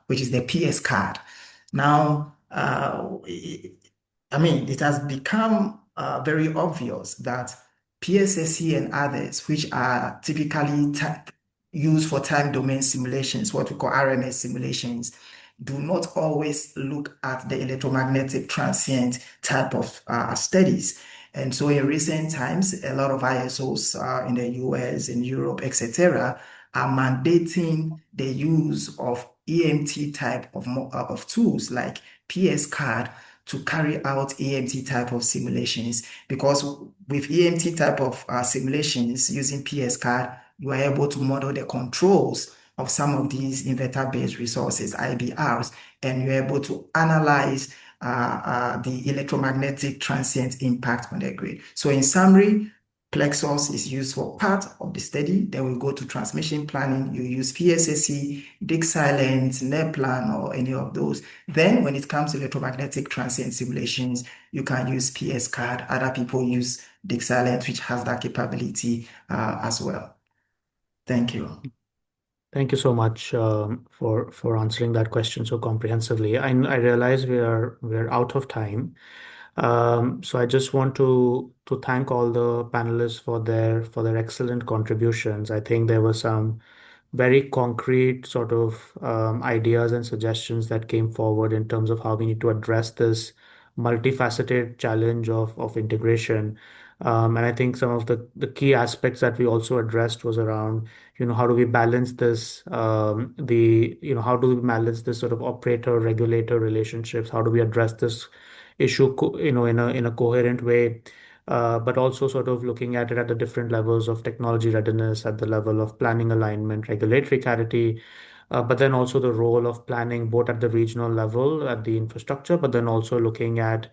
which is the PS card. Now, it has become very obvious that PSSE and others, which are typically used for time domain simulations, what we call RMS simulations, do not always look at the electromagnetic transient type of studies. And so in recent times, a lot of ISOs in the US, in Europe, etc., are mandating the use of EMT type of tools like PS card to carry out EMT type of simulations, because with EMT type of simulations using PS card, you are able to model the controls of some of these inverter-based resources, IBRs, and you're able to analyze the electromagnetic transient impact on the grid. So in summary, Plexus is used for part of the study. Then we go to transmission planning. You use PSSE, Dixilent, Neplan, or any of those. Then when it comes to electromagnetic transient simulations, you can use PS card. Other people use Dixilent, which has that capability as well. Thank you. Thank you so much for answering that question so comprehensively. I realize we're out of time. So I just want to thank all the panelists for their excellent contributions. I think there were some very concrete sort of ideas and suggestions that came forward in terms of how we need to address this multifaceted challenge of integration. And I think some of the key aspects that we also addressed was around, how do we balance this, how do we balance this sort of operator regulator relationships? How do we address this issue, in a coherent way? But also sort of looking at it at the different levels of technology readiness, at the level of planning alignment, regulatory clarity, but then also the role of planning both at the regional level, at the infrastructure, but then also looking at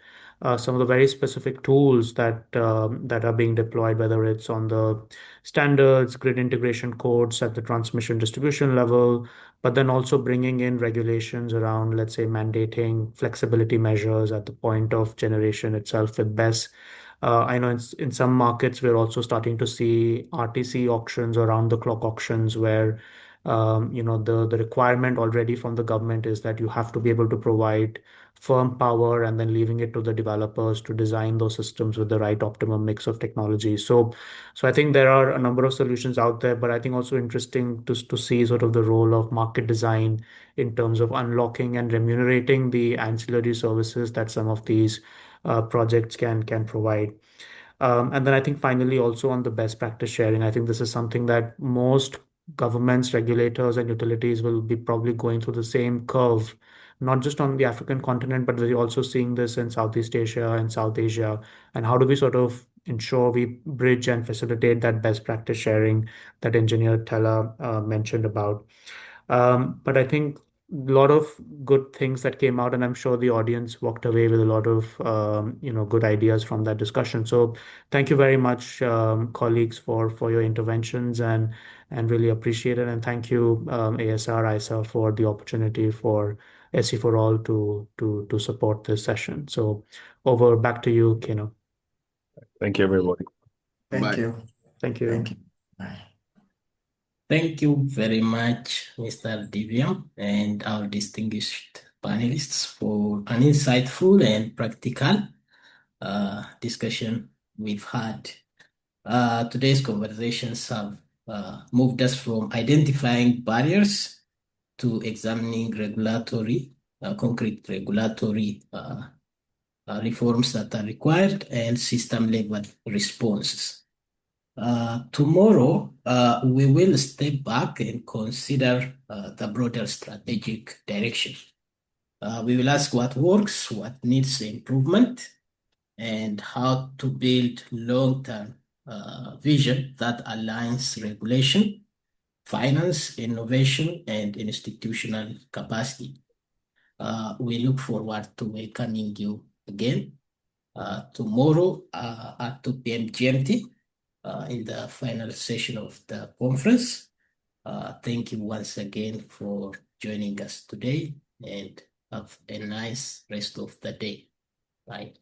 some of the very specific tools that are being deployed, whether it's on the standards, grid integration codes at the transmission distribution level, but then also bringing in regulations around, let's say, mandating flexibility measures at the point of generation itself with BESS. I know in some markets, we're also starting to see RTC auctions, around the clock auctions, where the requirement already from the government is that you have to be able to provide firm power, and then leaving it to the developers to design those systems with the right optimum mix of technology. So I think there are a number of solutions out there, but I think also interesting to see sort of the role of market design in terms of unlocking and remunerating the ancillary services that some of these projects can provide. And then I think finally also on the best practice sharing, I think this is something that most governments, regulators, and utilities will be probably going through the same curve, not just on the African continent, but we're also seeing this in Southeast Asia and South Asia. And how do we sort of ensure we bridge and facilitate that best practice sharing that Engineer Tella mentioned about? But I think a lot of good things that came out, and I'm sure the audience walked away with a lot of good ideas from that discussion. So thank you very much, colleagues, for your interventions, and really appreciate it. And thank you, ASR, ISA, for the opportunity for SE for All to support this session. So over back to you, Keno. Thank you, everybody. Thank Bye. you. Thank you. Thank you. Bye. Thank you very much, Mr. Divyam, and our distinguished panelists for an insightful and practical discussion we've had. Today's conversations have moved us from identifying barriers to examining concrete regulatory reforms that are required and system-level responses. Tomorrow, we will step back and consider the broader strategic direction. We will ask what works, what needs improvement, and how to build long-term vision that aligns regulation, finance, innovation, and institutional capacity. We look forward to welcoming you again tomorrow at 2 p.m. GMT in the final session of the conference. Thank you once again for joining us today, and have a nice rest of the day. Bye.